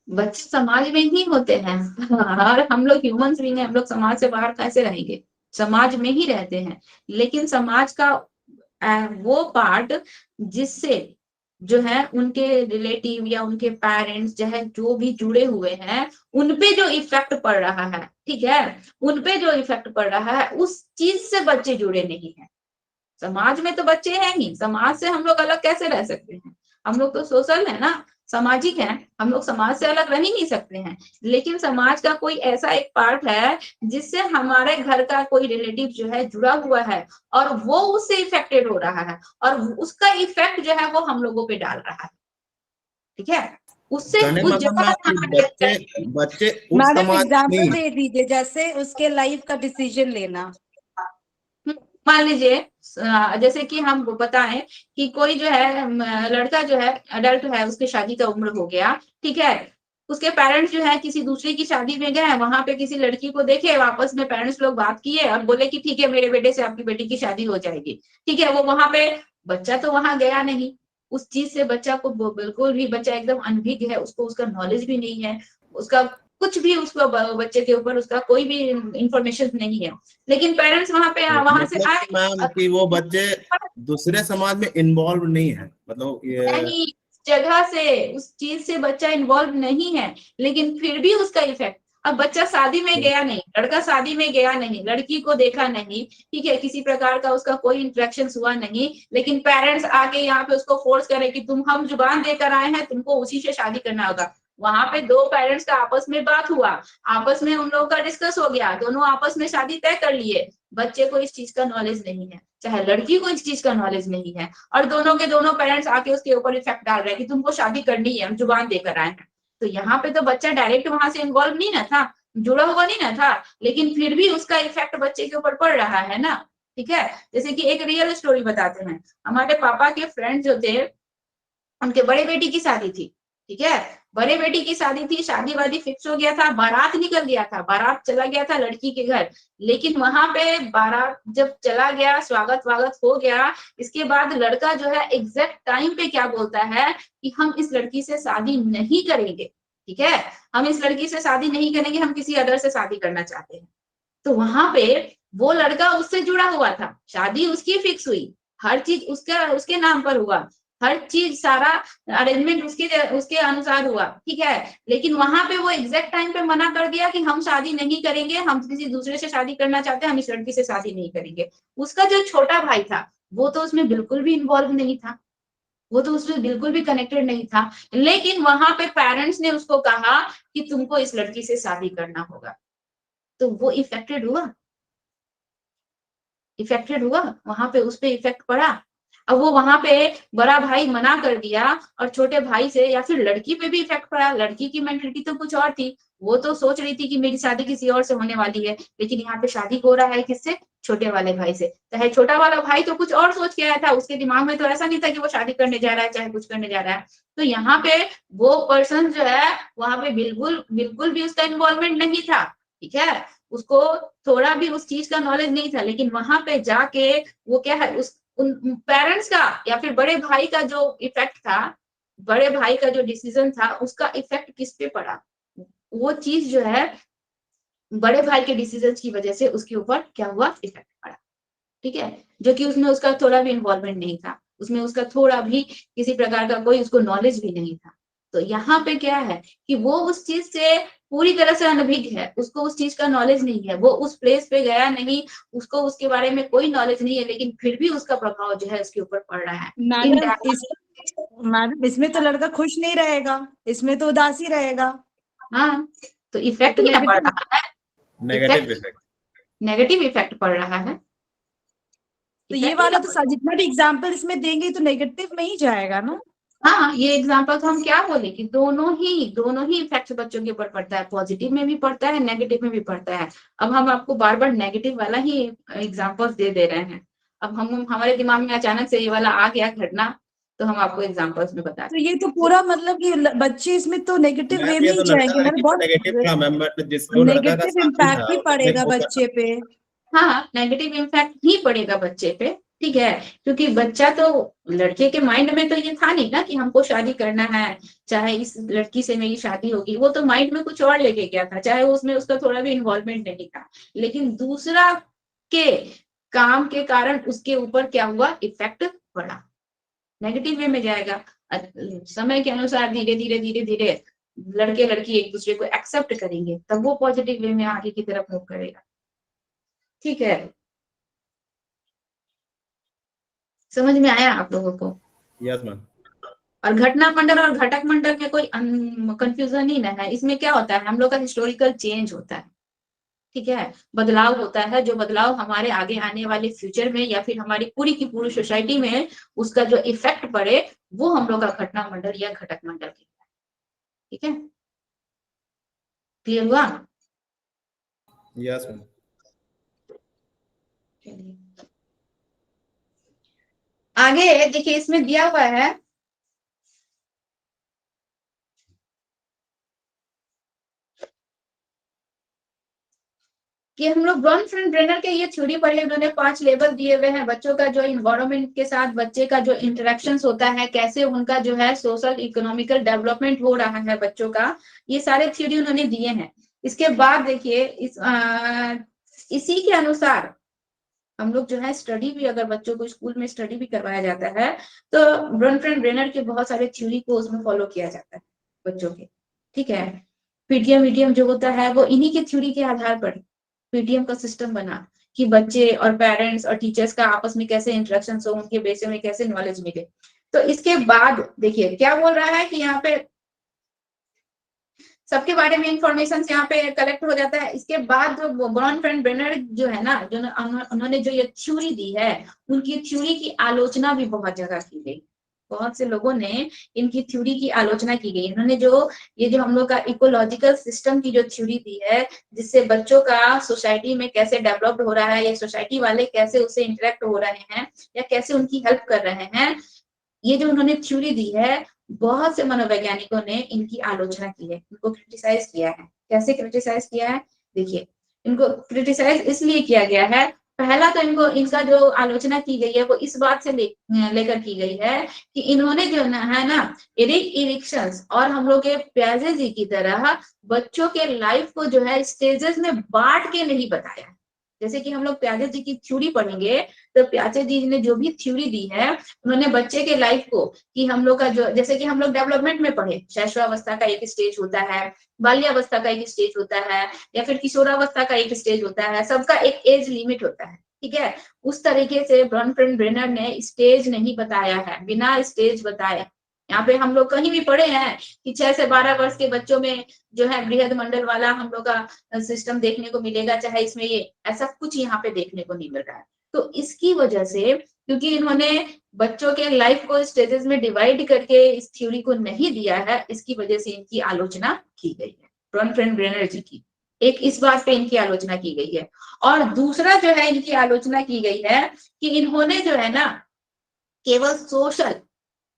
S1: बच्चे समाज में ही होते हैं और हम लोग ह्यूमंस भी हैं, हम लोग समाज से बाहर कैसे रहेंगे, समाज में ही रहते हैं। लेकिन समाज का वो पार्ट जिससे जो है उनके रिलेटिव या उनके पेरेंट्स जो है, जो भी जुड़े हुए हैं, उनपे जो इफेक्ट पड़ रहा है, ठीक है, उनपे जो इफेक्ट पड़ रहा है उस चीज से बच्चे जुड़े नहीं है। समाज में तो बच्चे हैं ही, समाज से हम लोग अलग कैसे रह सकते हैं? हम लोग तो सोशल है ना, सामाजिक है, हम लोग समाज से अलग रह ही नहीं सकते हैं। लेकिन समाज का कोई ऐसा एक पार्ट है जिससे हमारे घर का कोई रिलेटिव जो है जुड़ा हुआ है और वो उससे इफेक्टेड हो रहा है और उसका इफेक्ट जो है वो हम लोगों पे डाल रहा है, ठीक है। उससे
S5: कहने का
S1: उस
S5: मतलब
S1: जगह
S5: मैम कि बच्चे उस
S3: मैडम
S5: समाज
S3: एग्जाम्पल
S5: नहीं।
S3: दे दीजिए, जैसे उसके लाइफ का डिसीजन लेना।
S1: मान लीजिए जैसे कि हम बताएं कि कोई जो है लड़का जो है अडल्ट है, उसकी शादी का उम्र हो गया, ठीक है, उसके पेरेंट्स जो है किसी दूसरे की शादी में गए, वहां पे किसी लड़की को देखे, आपस में पेरेंट्स लोग बात किए और बोले कि ठीक है मेरे बेटे से आपकी बेटी की शादी हो जाएगी, ठीक है। वो वहां पे, बच्चा तो वहां गया नहीं, उस चीज से बच्चा को बिल्कुल भी, बच्चा एकदम अनभिज्ञ है, उसको उसका नॉलेज भी नहीं है, उसका कुछ भी, उसको बच्चे के ऊपर उसका कोई भी इंफॉर्मेशन नहीं है। लेकिन पेरेंट्स वहां पे, वहां से
S5: मतलब
S1: आए
S5: कि मैम कि वो बच्चे दूसरे समाज में इन्वॉल्व नहीं है, मतलब ये
S1: नहीं, जगह से, उस चीज से बच्चा इन्वॉल्व नहीं है, लेकिन फिर भी उसका इफेक्ट। अब बच्चा शादी में गया नहीं, लड़का शादी में गया नहीं, लड़की को देखा नहीं, ठीक है, किसी प्रकार का उसका कोई इंटरेक्शन हुआ नहीं, लेकिन पेरेंट्स आके यहाँ पे उसको फोर्स करे कि तुम, हम जुबान देकर आए हैं, तुमको उसी से शादी करना होगा। वहां पे दो पेरेंट्स का आपस में बात हुआ, आपस में उन लोगों का डिस्कस हो गया, दोनों आपस में शादी तय कर लिए। बच्चे को इस चीज का नॉलेज नहीं है, चाहे लड़की को इस चीज का नॉलेज नहीं है, और दोनों के दोनों पेरेंट्स आके उसके ऊपर इफेक्ट डाल रहे हैं कि तुमको शादी करनी है, हम जुबान देकर आए हैं। तो यहाँ पे तो बच्चा डायरेक्ट वहां से इन्वॉल्व नहीं ना था, जुड़ा हुआ नहीं ना था, लेकिन फिर भी उसका इफेक्ट बच्चे के ऊपर पड़ रहा है ना, ठीक है। जैसे कि एक रियल स्टोरी बताते हैं, हमारे पापा के फ्रेंड जो थे, उनके बड़े बेटी की शादी थी, ठीक है, बड़े बेटी की शादी थी, शादी वादी फिक्स हो गया था, बारात निकल गया था, बारात चला गया था लड़की के घर। लेकिन वहां पे बारात जब चला गया, स्वागत वागत हो गया, इसके बाद लड़का जो है एग्जैक्ट टाइम पे क्या बोलता है कि हम इस लड़की से शादी नहीं करेंगे, ठीक है, हम इस लड़की से शादी नहीं करेंगे, हम किसी अदर से शादी करना चाहते हैं। तो वहां पे वो लड़का उससे जुड़ा हुआ था, शादी उसकी फिक्स हुई, हर चीज उसका, उसके नाम पर हुआ, हर चीज सारा अरेंजमेंट उसके उसके अनुसार हुआ, ठीक है। लेकिन वहां पे वो एग्जैक्ट टाइम पे मना कर दिया कि हम शादी नहीं करेंगे, हम किसी दूसरे से शादी करना चाहते हैं, हम इस लड़की से शादी नहीं करेंगे। उसका जो छोटा भाई था वो तो उसमें बिल्कुल भी इन्वॉल्व नहीं था, वो तो उसमें बिल्कुल भी कनेक्टेड नहीं था, लेकिन वहां पे पेरेंट्स ने उसको कहा कि तुमको इस लड़की से शादी करना होगा, तो वो इफेक्टेड हुआ। इफेक्टेड हुआ, वहां पे उस पे इफेक्ट पड़ा। अब वो वहां पे बड़ा भाई मना कर दिया और छोटे भाई से, या फिर लड़की पे भी इफेक्ट पड़ा। लड़की की मेंटलिटी तो कुछ और थी, वो तो सोच रही थी कि मेरी शादी किसी और से होने वाली है, लेकिन यहाँ पे शादी हो रहा है किससे? छोटे वाले भाई से। चाहे छोटा वाला भाई तो कुछ और सोच के आया था, उसके दिमाग में तो ऐसा नहीं था कि वो शादी करने जा रहा है, चाहे कुछ करने जा रहा है। तो यहाँ पे वो पर्सन जो है वहां पे बिल्कुल बिल्कुल भी उसका इन्वॉल्वमेंट नहीं था, ठीक है, उसको थोड़ा भी उस चीज का नॉलेज नहीं था। लेकिन वहां पे जाके वो क्या है, उस उन पेरेंट्स का या फिर बड़े भाई का जो इफेक्ट था, बड़े भाई का जो डिसीजन था, उसका इफेक्ट किस पे पड़ा? वो चीज जो है बड़े भाई के डिसीजन की वजह से उसके ऊपर क्या हुआ? इफेक्ट पड़ा, ठीक है, जो कि उसमें उसका थोड़ा भी इन्वॉल्वमेंट नहीं था, उसमें उसका थोड़ा भी किसी प्रकार का कोई उसको नॉलेज भी नहीं था। तो यहाँ पे क्या है कि वो उस चीज से पूरी तरह से अनभिज्ञ है, उसको उस चीज का नॉलेज नहीं है, वो उस प्लेस पे गया नहीं, उसको उसके बारे में कोई नॉलेज नहीं है, लेकिन फिर भी उसका प्रभाव जो है उसके ऊपर पड़ रहा है।
S3: मैडम इसमें तो लड़का खुश नहीं रहेगा, इसमें तो उदासी रहेगा।
S1: हाँ, तो इफेक्ट क्या पड़ रहा है?
S5: नेगेटिव इफेक्ट,
S1: नेगेटिव इफेक्ट पड़ रहा है।
S3: तो ये वाला तो जितना भी एग्जाम्पल इसमें देंगे तो नेगेटिव में ही जाएगा ना।
S1: हाँ, ये एग्जाम्पल तो हम क्या बोले कि दोनों ही इफेक्ट बच्चों के ऊपर पड़ता है, पॉजिटिव में भी पड़ता है, नेगेटिव में भी पड़ता है। अब हम आपको बार बार नेगेटिव वाला ही एग्जाम्पल्स दे रहे हैं। अब हम हमारे दिमाग में अचानक से ये वाला आ गया घटना, तो हम आपको एग्जाम्पल्स में बता
S3: तो ये तो पूरा मतलब कि बच्चे इसमें तो नेगेटिव वे में
S5: ये
S3: ही
S5: तो लगता
S3: जाएंगे।
S5: है
S3: मैंने
S5: कि
S3: बहुत
S5: नेगेटिव था मैम, बट जिस जो लड़का का
S3: नेगेटिव
S5: शामिल
S3: इम्पैक्ट
S5: था
S3: ही
S5: उसने
S3: पड़ेगा
S5: वो
S3: बच्चे पे।
S1: हाँ, नेगेटिव इम्पैक्ट ही पड़ेगा बच्चे पे, ठीक है, क्योंकि बच्चा तो, लड़के के माइंड में तो ये था नहीं ना कि हमको शादी करना है, चाहे इस लड़की से मेरी शादी होगी। वो तो माइंड में कुछ और लेके गया था, चाहे उसमें उसका थोड़ा भी इन्वॉल्वमेंट नहीं था। लेकिन दूसरा के काम के कारण उसके ऊपर क्या हुआ? इफेक्ट पड़ा, नेगेटिव वे में जाएगा। समय के अनुसार धीरे धीरे धीरे धीरे लड़के लड़की एक दूसरे को एक्सेप्ट करेंगे, तब वो पॉजिटिव वे में आगे की तरफ मूव करेगा, ठीक है। समझ में आया आप लोगों को?
S5: Yes ma'am.
S1: और घटना मंडल और घटक मंडल में कोई कंफ्यूजन ही ना है। इसमें क्या होता है, हम लोग का हिस्टोरिकल चेंज होता है, ठीक है, बदलाव होता है। जो बदलाव हमारे आगे आने वाले फ्यूचर में या फिर हमारी पूरी की पूरी सोसाइटी में उसका जो इफेक्ट पड़े, वो हम लोग का घटना मंडल या घटक मंडल कहलाता है, ठीक है। क्लियर हुआ?
S5: Yes ma'am.
S1: आगे देखिए, इसमें दिया हुआ है कि हम लोग ब्रॉनफ्रेंड ब्रेनर के ये थ्योरी पढ़े, उन्होंने 5 लेवल दिए हुए हैं बच्चों का जो इन्वायरमेंट के साथ बच्चे का जो इंटरेक्शंस होता है, कैसे उनका जो है सोशल इकोनॉमिकल डेवलपमेंट हो रहा है बच्चों का, ये सारे थ्योरी उन्होंने दिए हैं। इसके बाद देखिए इसी के अनुसार हम लोग जो है स्टडी भी, अगर बच्चों को स्कूल में स्टडी भी करवाया जाता है, तो ब्रॉनफ्रेंड ब्रेनर के बहुत सारे थ्योरी को उसमें फॉलो किया जाता है बच्चों के, ठीक है। पीटीएम वीटीएम जो होता है वो इन्हीं के थ्योरी के आधार पर पीटीएम का सिस्टम बना कि बच्चे और पेरेंट्स और टीचर्स का आपस में कैसे इंटरेक्शन हो, उनके बेसिस में कैसे नॉलेज मिले। तो इसके बाद देखिए क्या बोल रहा है कि यहाँ पे सबके बारे में इंफॉर्मेशन यहाँ पे कलेक्ट हो जाता है। इसके बाद जो ब्रॉनफ्रेंड ब्रेनर जो है ना, जो उन्होंने जो ये थ्योरी दी है, उनकी थ्योरी की आलोचना भी बहुत जगह की गई। बहुत से लोगों ने इनकी थ्योरी की आलोचना की गई। इन्होंने जो ये जो हम लोग का इकोलॉजिकल सिस्टम की जो थ्योरी दी है, जिससे बच्चों का सोसाइटी में कैसे डेवलप्ड हो रहा है, या सोसाइटी वाले कैसे उससे इंटरेक्ट हो रहे हैं, या कैसे उनकी हेल्प कर रहे हैं, ये जो उन्होंने थ्योरी दी है, बहुत से मनोवैज्ञानिकों ने इनकी आलोचना की है, इनको क्रिटिसाइज किया है। कैसे क्रिटिसाइज किया है? देखिए, इनको क्रिटिसाइज इसलिए किया गया है, पहला तो इनको इनका जो आलोचना की गई है वो इस बात से लेकर की गई है कि इन्होंने जो है ना एरिक इरिक्सन्स और हम लोग के प्याजे जी की तरह बच्चों के लाइफ को जो है स्टेजेस में बांट के नहीं बताया। जैसे कि हम लोग प्याजे जी की थ्योरी पढ़ेंगे, तो प्याजे जी ने जो भी थ्योरी दी है, उन्होंने बच्चे के लाइफ को कि हम लोग का जो, जैसे कि हम लोग डेवलपमेंट में पढ़े, शैशवावस्था का एक स्टेज होता है, बाल्यावस्था का एक स्टेज होता है, या फिर किशोरावस्था का एक स्टेज होता है, सबका एक एज लिमिट होता है, ठीक है। उस तरीके से ब्रॉनफ्रेंड ब्रेनर ने स्टेज नहीं बताया है, बिना स्टेज बताए। यहाँ पे हम लोग कहीं भी पढ़े हैं कि 6 से 12 वर्ष के बच्चों में जो है बृहद मंडल वाला हम लोग का सिस्टम देखने को मिलेगा, चाहे इसमें ये ऐसा कुछ यहाँ पे देखने को नहीं मिल रहा है। तो इसकी वजह से, क्योंकि इन्होंने बच्चों के लाइफ को स्टेजेस में डिवाइड करके इस थ्योरी को नहीं दिया है, इसकी वजह से इनकी आलोचना की गई है, ब्रॉनफ्रेंड ब्रेनर जी की। एक इस बात पे इनकी आलोचना की गई है। और दूसरा जो है इनकी आलोचना की गई है कि इन्होंने जो है ना केवल सोशल,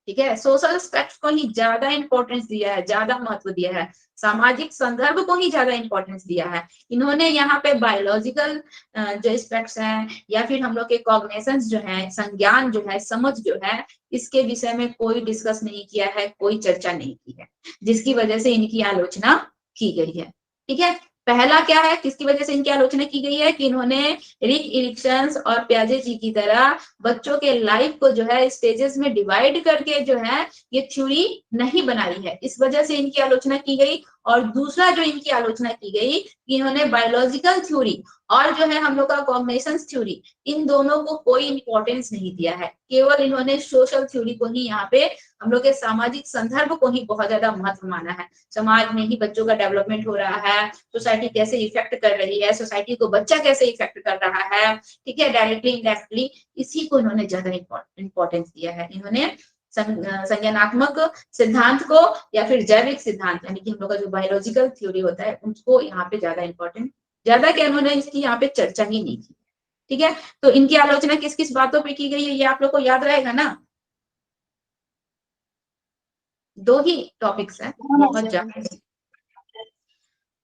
S1: ठीक है, सोशल एस्पेक्ट्स को ही ज्यादा इंपॉर्टेंस दिया है, ज्यादा महत्व दिया है, सामाजिक संदर्भ को ही ज्यादा इंपॉर्टेंस दिया है। इन्होंने यहाँ पे बायोलॉजिकल जो एस्पेक्ट्स हैं या फिर हम लोग के कॉग्निशंस जो है, संज्ञान जो है, समझ जो है, इसके विषय में कोई डिस्कस नहीं किया है, कोई चर्चा नहीं की है, जिसकी वजह से इनकी आलोचना की गई है। ठीक है, पहला क्या है, किसकी वजह से इनकी आलोचना की गई है कि इन्होंने रिक इरिक्सन और प्याजे जी की तरह बच्चों के लाइफ को जो है स्टेजेस में डिवाइड करके जो है ये थ्योरी नहीं बनाई है, इस वजह से इनकी आलोचना की गई। और दूसरा जो इनकी आलोचना की गई कि इन्होंने बायोलॉजिकल थ्योरी और जो है हम लोग का कॉग्निशंस थ्योरी, इन दोनों को कोई इंपॉर्टेंस नहीं दिया है, केवल इन्होंने सोशल थ्योरी को ही यहाँ पे हम लोग के सामाजिक संदर्भ को ही बहुत ज्यादा महत्व माना है। समाज में ही बच्चों का डेवलपमेंट हो रहा है, सोसाइटी कैसे इफेक्ट कर रही है, सोसाइटी को बच्चा कैसे इफेक्ट कर रहा है, ठीक है, डायरेक्टली इनडायरेक्टली, इसी को इन्होंने ज्यादा इंपॉर्टेंस दिया है। इन्होंने संज्ञानात्मक सिद्धांत को या फिर जैविक सिद्धांत यानी कि हम लोग का जो बायोलॉजिकल थ्योरी होता है उसको यहाँ पे ज्यादा इंपॉर्टेंट, ज्यादा क्या उन्होंने इसकी यहाँ पे चर्चा ही नहीं की। ठीक है, तो इनकी आलोचना किस किस बातों पे की गई है ये आप लोग को याद रहेगा ना? दो ही टॉपिक्स हैं, बहुत ज्यादा।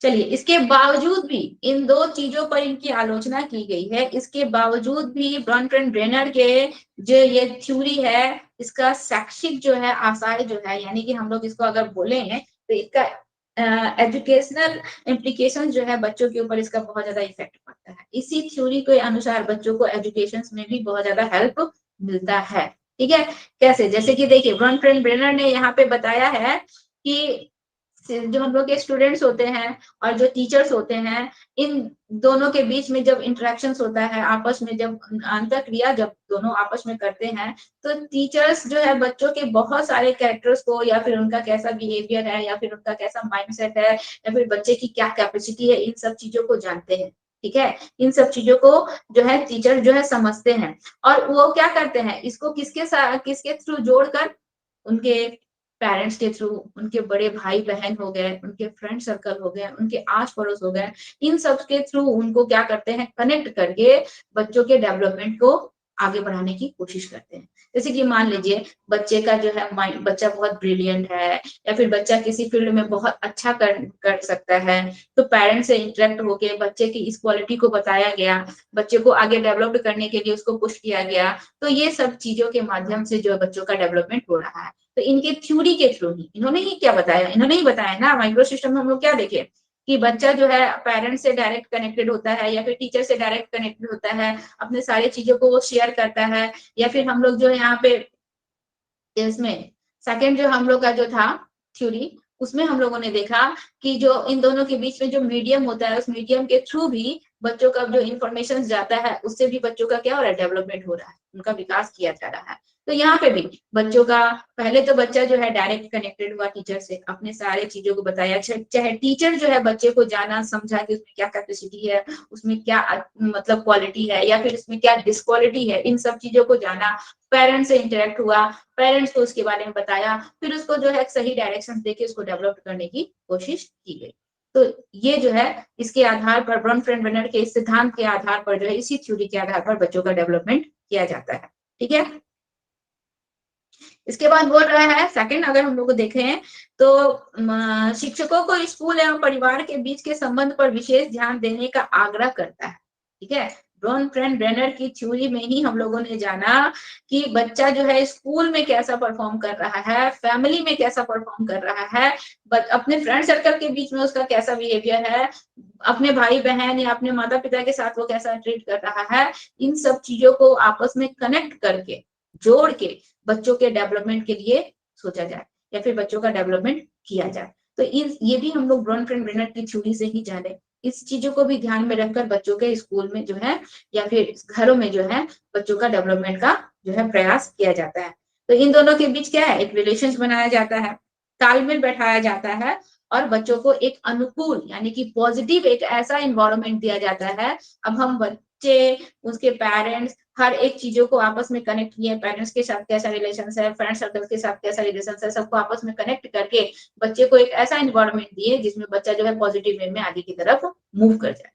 S1: चलिए, इसके बावजूद भी इन दो चीजों पर इनकी आलोचना की गई है, इसके बावजूद भी ब्रॉनफ्रेंड ब्रेनर के जो ये थ्योरी है इसका शैक्षिक जो है आशय जो है, यानी कि हम लोग इसको अगर बोले हैं तो इसका एजुकेशनल इम्प्लीकेशन जो है बच्चों के ऊपर इसका बहुत ज्यादा इफेक्ट पड़ता है। इसी थ्योरी के अनुसार बच्चों को एजुकेशन में भी बहुत ज्यादा हेल्प मिलता है। ठीक है, कैसे? जैसे कि देखिए ब्रॉनफ्रेंड ब्रेनर ने यहाँ पे बताया है कि जो हम लोग के स्टूडेंट्स होते हैं और जो टीचर्स होते हैं, इन दोनों के बीच में जब इंटरेक्शंस होता है, आपस में जब अंतःक्रिया जब दोनों आपस में करते हैं, तो टीचर्स जो है बच्चों के बहुत सारे कैरेक्टर्स को या फिर उनका कैसा बिहेवियर है या फिर उनका कैसा माइंडसेट है या फिर बच्चे की क्या कैपेसिटी है, इन सब चीजों को जानते हैं। ठीक है, इन सब चीजों को जो है टीचर जो है समझते हैं और वो क्या करते हैं, इसको किसके थ्रू जोड़कर, उनके पेरेंट्स के थ्रू, उनके बड़े भाई बहन हो गए, उनके फ्रेंड सर्कल हो गए, उनके आस पड़ोस हो गए, इन सब के थ्रू उनको क्या करते हैं, कनेक्ट करके बच्चों के डेवलपमेंट को आगे बढ़ाने की कोशिश करते हैं। जैसे कि मान लीजिए बच्चे का जो है माइंड, बच्चा बहुत ब्रिलियंट है या फिर बच्चा किसी फील्ड में बहुत अच्छा कर सकता है, तो पेरेंट्स से इंटरेक्ट होके बच्चे की इस क्वालिटी को बताया गया, बच्चे को आगे डेवलप करने के लिए उसको पुश किया गया, तो ये सब चीजों के माध्यम से जो बच्चों का डेवलपमेंट हो रहा है। तो इनके थ्योरी के थ्रू ही इन्होंने ही क्या बताया, इन्होंने ही बताया ना, माइक्रो सिस्टम में हम लोग क्या देखे कि बच्चा जो है पेरेंट्स से डायरेक्ट कनेक्टेड होता है या फिर टीचर से डायरेक्ट कनेक्टेड होता है, अपने सारी चीजों को वो शेयर करता है। या फिर हम लोग जो है यहाँ पे इसमें सेकंड जो हम लोग का जो था थ्योरी, उसमें हम लोगों ने देखा कि जो इन दोनों के बीच में जो मीडियम होता है, उस मीडियम के थ्रू भी बच्चों का जो इंफॉर्मेशन जाता है उससे भी बच्चों का क्या हो रहा है, डेवलपमेंट हो रहा है, उनका विकास किया जा रहा है। तो यहाँ पे भी बच्चों का पहले तो बच्चा जो है डायरेक्ट कनेक्टेड हुआ टीचर से, अपने सारे चीजों को बताया, चाहे टीचर जो है बच्चे को जाना समझा कि उसमें क्या कैपेसिटी है, उसमें क्या मतलब क्वालिटी है या फिर उसमें क्या डिसक्वालिटी है, इन सब चीजों को जाना, पेरेंट्स से इंटरेक्ट हुआ, पेरेंट्स को उसके बारे में बताया, फिर उसको जो है सही डायरेक्शन देके उसको डेवलप करने की कोशिश की गई। तो ये जो है इसके आधार पर, ब्रॉनफ्रेंड ब्रेनर के इस सिद्धांत के आधार पर जो है, इसी थ्योरी के आधार पर बच्चों का डेवलपमेंट किया जाता है। ठीक है, इसके बाद बोल रहा है सेकंड, अगर हम लोग देखें तो शिक्षकों को स्कूल एवं परिवार के बीच के संबंध पर विशेष ध्यान देने का आग्रह करता है। ठीक है, ब्रॉनफ्रेंड ब्रेनर की थ्योरी में ही हम लोगों ने जाना कि बच्चा जो है स्कूल में कैसा परफॉर्म कर रहा है, फैमिली में कैसा परफॉर्म कर रहा है, अपने फ्रेंड सर्कल के बीच में उसका कैसा बिहेवियर है, अपने भाई बहन या अपने माता पिता के साथ वो कैसा ट्रीट कर रहा है, इन सब चीजों को आपस में कनेक्ट करके, जोड़ के बच्चों के डेवलपमेंट के लिए सोचा जाए या फिर बच्चों का डेवलपमेंट किया जाए। तो ये भी हम लोग ब्रॉनफ्रेंड ब्रेनर की थ्योरी से ही जाने, इस चीजों को भी ध्यान में रखकर बच्चों के स्कूल में जो है या फिर घरों में जो है बच्चों का डेवलपमेंट का जो है प्रयास किया जाता है। तो इन दोनों के बीच क्या है, एक रिलेशन बनाया जाता है, तालमेल बैठाया जाता है और बच्चों को एक अनुकूल यानी कि पॉजिटिव एक ऐसा इन्वायरमेंट दिया जाता है। अब हम बच्चे, उसके पेरेंट्स, हर एक चीजों को आपस में कनेक्ट किए, पेरेंट्स के साथ कैसा रिलेशन है, फ्रेंड सर्कल के साथ कैसा रिलेशन है, सबको आपस में कनेक्ट करके बच्चे को एक ऐसा एनवायरनमेंट दिए जिसमें बच्चा जो है पॉजिटिव वे में आगे की तरफ मूव कर जाए,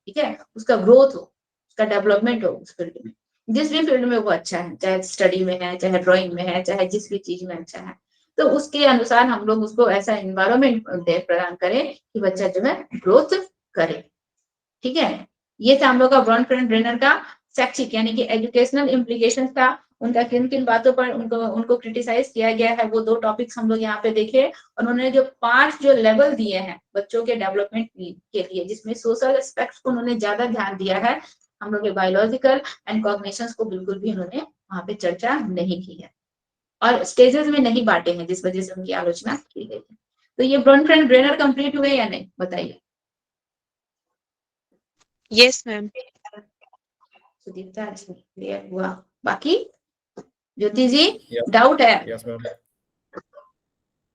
S1: ठीक है, उसका ग्रोथ हो, उसका डेवलपमेंट हो उस फील्ड में, जिस भी फील्ड में वो अच्छा है, चाहे स्टडी में है, चाहे ड्राइंग में है, चाहे जिस भी चीज में अच्छा है, तो उसके अनुसार हम लोग उसको ऐसा एनवायरनमेंट प्रदान करें कि बच्चा जो है ग्रोथ करे, ठीक है। ये था हम लोग का ब्रॉनफ्रेंड ब्रेनर का शैक्षिक यानी कि एजुकेशनल इम्प्लीकेशंस था, उनका किन किन बातों पर उनको क्रिटिसाइज किया गया है, वो 2 टॉपिक्स हम लोग यहाँ पे देखे। उन्होंने जो 5 जो लेवल दिए हैं बच्चों के डेवलपमेंट के लिए, जिसमें सोशल एस्पेक्ट्स को उन्होंने ज्यादा ध्यान दिया है, हम लोग के बायोलॉजिकल एंड कॉग्निशंस को बिल्कुल भी उन्होंने वहां पे चर्चा नहीं की है और स्टेजेस में नहीं बांटे हैं, जिस वजह से उनकी आलोचना की गई है। तो ये ब्रॉनफ्रेंड ब्रेनर कंप्लीट हुए या नहीं, बताइए।
S2: Yes, ma'am.
S1: सुदीप्ता क्लियर हुआ? बाकी ज्योति जी
S5: Yes.
S1: डाउट है?
S5: Yes, ma'am.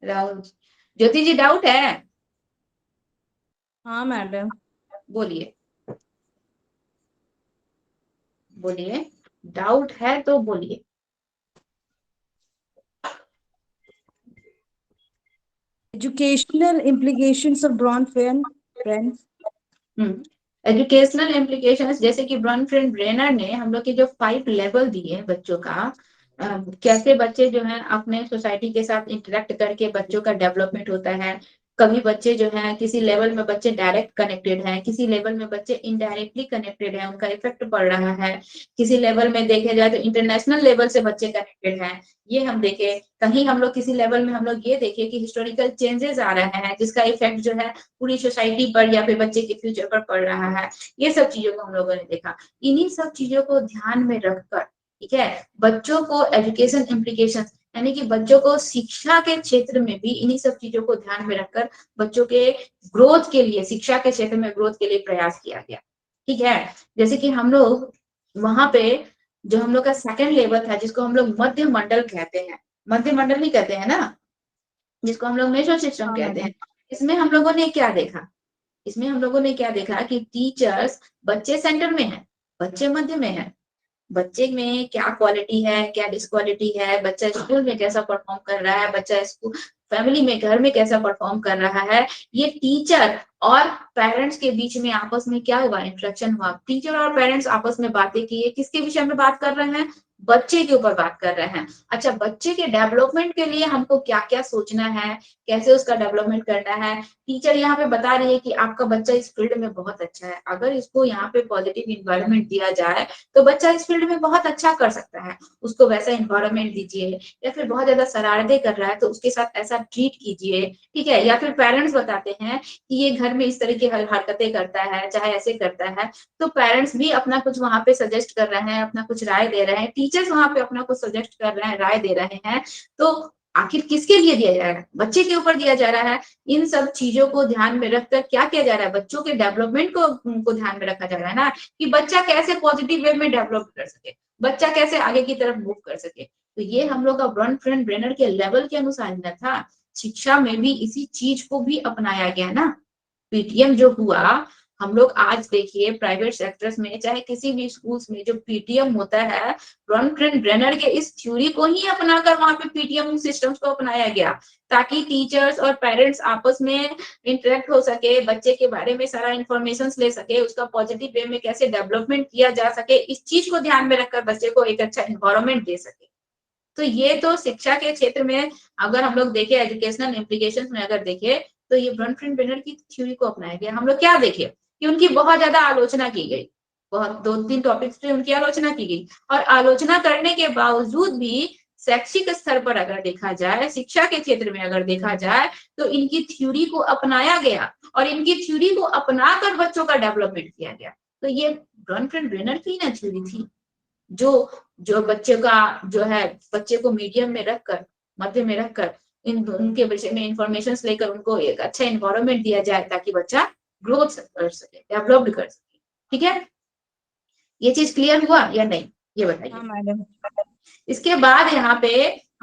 S1: राहुल, ज्योति जी डाउट है?
S3: हाँ मैडम।
S1: बोलिए बोलिए, डाउट है तो बोलिए।
S3: Educational implications of Bronfenbrenner friends.
S1: Educational implications, जैसे कि ब्रॉनफ्रेंड ब्रेनर ने हम लोग के जो 5 लेवल दिए बच्चों का, कैसे बच्चे जो हैं अपने सोसाइटी के साथ इंटरेक्ट करके बच्चों का डेवलपमेंट होता है। कभी बच्चे जो हैं किसी लेवल में बच्चे डायरेक्ट कनेक्टेड हैं, किसी लेवल में बच्चे इनडायरेक्टली कनेक्टेड हैं, उनका इफेक्ट पड़ रहा है। किसी लेवल में देखे जाए तो इंटरनेशनल लेवल से बच्चे कनेक्टेड हैं, ये हम देखे। कहीं हम लोग किसी लेवल में हम लोग ये देखे कि हिस्टोरिकल चेंजेस आ रहे हैं जिसका इफेक्ट जो है पूरी सोसाइटी पर या फिर बच्चे के फ्यूचर पर पड़ रहा है। ये सब चीजों को हम लोगों ने देखा। इन्हीं सब चीजों को ध्यान में रखकर, ठीक है, बच्चों को एजुकेशन इम्प्लीकेशन यानी कि बच्चों को शिक्षा के क्षेत्र में भी इन्हीं सब चीजों को ध्यान में रखकर बच्चों के ग्रोथ के लिए, शिक्षा के क्षेत्र में ग्रोथ के लिए प्रयास किया गया, ठीक है। जैसे कि हम लोग वहां पे जो हम लोग का 2nd लेवल था, जिसको हम लोग मध्य मंडल कहते हैं, मध्य मंडल नहीं कहते हैं ना, जिसको हम लोग मेसो सिस्टम कहते हैं। इसमें हम लोगों ने क्या देखा, इसमें हम लोगों ने क्या देखा कि टीचर्स बच्चे सेंटर में है, बच्चे मध्य में है, बच्चे में क्या क्वालिटी है, क्या डिसक्वालिटी है, बच्चा स्कूल में कैसा परफॉर्म कर रहा है, बच्चा स्कूल फैमिली में घर में कैसा परफॉर्म कर रहा है, ये टीचर और पेरेंट्स के बीच में आपस में क्या हुआ, इंटरेक्शन हुआ। टीचर और पेरेंट्स आपस में बातें की, किसके विषय में बात कर रहे हैं, बच्चे के ऊपर बात कर रहे हैं। अच्छा, बच्चे के डेवलपमेंट के लिए हमको क्या क्या सोचना है, कैसे उसका डेवलपमेंट करना है। टीचर यहाँ पे बता रही है कि आपका बच्चा इस फील्ड में बहुत अच्छा है, अगर इसको यहाँ पे पॉजिटिव इन्वायरमेंट दिया जाए तो बच्चा इस फील्ड में बहुत अच्छा कर सकता है, उसको वैसा इन्वायरमेंट दीजिए। या फिर बहुत ज्यादा शरारतें कर रहा है तो उसके साथ ऐसा ट्रीट कीजिए, ठीक है। या फिर पेरेंट्स बताते हैं कि ये घर में इस तरह की हरकतें करता है, चाहे ऐसे करता है, तो पेरेंट्स भी अपना कुछ वहां पे सजेस्ट कर रहे हैं, अपना कुछ राय दे रहे हैं, टीचर्स वहां पे अपना कुछ सजेस्ट कर रहे हैं, राय दे रहे हैं। तो आखिर किसके लिए दिया जा रहा है, बच्चे के ऊपर दिया जा रहा है। इन सब चीजों को ध्यान में रखकर क्या किया जा रहा है, बच्चों के डेवलपमेंट को ध्यान में रखा जा रहा है ना, कि बच्चा कैसे पॉजिटिव वे में डेवलप कर सके, बच्चा कैसे आगे की तरफ मूव कर सके। तो ये हम लोग का ब्रॉनफ्रेंड ब्रेनर के लेवल के अनुसार न था, शिक्षा में भी इसी चीज को भी अपनाया गया ना। पीटीएम जो हुआ, हम लोग आज देखिए प्राइवेट सेक्टर्स में चाहे किसी भी स्कूल्स में जो पीटीएम होता है, ब्रॉनफ्रेंड ब्रेनर के इस थ्योरी को ही अपनाकर वहां पे पीटीएम सिस्टम्स को अपनाया गया, ताकि टीचर्स और पेरेंट्स आपस में इंटरेक्ट हो सके, बच्चे के बारे में सारा इंफॉर्मेशन ले सके, उसका पॉजिटिव वे में कैसे डेवलपमेंट किया जा सके, इस चीज को ध्यान में रखकर बच्चे को एक अच्छा एनवायरनमेंट दे सके। तो ये तो शिक्षा के क्षेत्र में अगर हम लोग देखें, एजुकेशनल इम्प्लीकेशंस में अगर देखें, तो ये ब्रॉनफ्रेंड ब्रेनर की थ्योरी को अपनाया गया। हम लोग क्या देखे कि उनकी बहुत ज्यादा आलोचना की गई, बहुत 2-3 टॉपिक्स पे उनकी आलोचना की गई, और आलोचना करने के बावजूद भी शैक्षिक स्तर पर अगर देखा जाए, शिक्षा के क्षेत्र में अगर देखा जाए, तो इनकी थ्योरी को अपनाया गया और इनकी थ्योरी को अपनाकर बच्चों का डेवलपमेंट किया गया। तो ये ब्रॉनफ्रेंड ब्रेनर की ना थ्योरी थी, जो बच्चे का जो है, बच्चे को मीडियम में रखकर, मध्य में रखकर उनके विषय में इंफॉर्मेशन लेकर उनको एक अच्छा एनवायरनमेंट दिया जाए ताकि बच्चा ग्रोथ कर सके, डेवलप्ड कर सके। ठीक है, ये चीज क्लियर हुआ या नहीं, ये बताइए।
S3: हाँ मैडम।
S1: इसके बाद यहाँ पे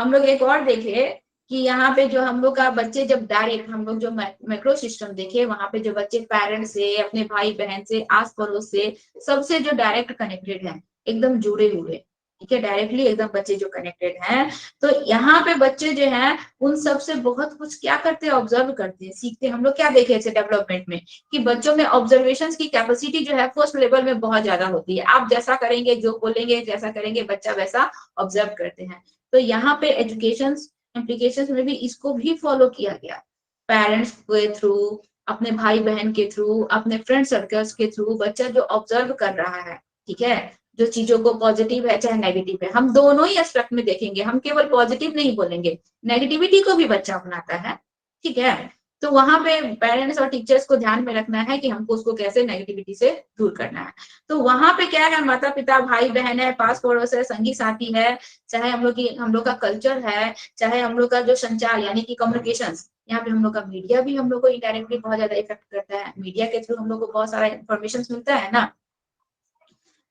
S1: हम लोग एक और देखे कि यहाँ पे जो हम लोग का बच्चे जब डायरेक्ट हम लोग जो मैक्रो सिस्टम देखे, वहां पे जो बच्चे पेरेंट्स से, अपने भाई बहन से, आस पड़ोस से, सबसे जो डायरेक्ट कनेक्टेड है, एकदम जुड़े हुए, ठीक है, डायरेक्टली एकदम बच्चे जो कनेक्टेड हैं, तो यहाँ पे बच्चे जो हैं उन सब से बहुत कुछ क्या करते हैं, ऑब्जर्व करते हैं, सीखते हैं। हम लोग क्या देखे थे डेवलपमेंट में कि बच्चों में ऑब्जर्वेशन की कैपेसिटी जो है फर्स्ट लेवल में बहुत ज्यादा होती है। आप जैसा करेंगे, जो बोलेंगे, जैसा करेंगे, बच्चा वैसा ऑब्जर्व करते हैं। तो यहाँ पे एजुकेशन इम्प्लीकेशन में भी इसको भी फॉलो किया गया, पेरेंट्स के थ्रू, अपने भाई बहन के थ्रू, अपने फ्रेंड सर्कल्स के थ्रू, बच्चा जो ऑब्जर्व कर रहा है, ठीक है, जो चीजों को पॉजिटिव है चाहे नेगेटिव है, हम दोनों ही एस्पेक्ट में देखेंगे, हम केवल पॉजिटिव नहीं बोलेंगे, नेगेटिविटी को भी बच्चा अपनाता है, ठीक है। तो वहां पे पेरेंट्स और टीचर्स को ध्यान में रखना है कि हमको उसको कैसे नेगेटिविटी से दूर करना है। तो वहां पे क्या है, माता पिता, भाई बहन है, पास पड़ोस है, संगी साथी है, चाहे हम लोग का कल्चर है, चाहे हम लोग का जो संचार यानी कि कम्युनिकेशन, यहाँ पे हम लोग का मीडिया भी हम लोग को इनडायरेक्टली बहुत ज्यादा इफेक्ट करता है। मीडिया के थ्रू हम लोग को बहुत सारा इन्फॉर्मेशन मिलता है ना,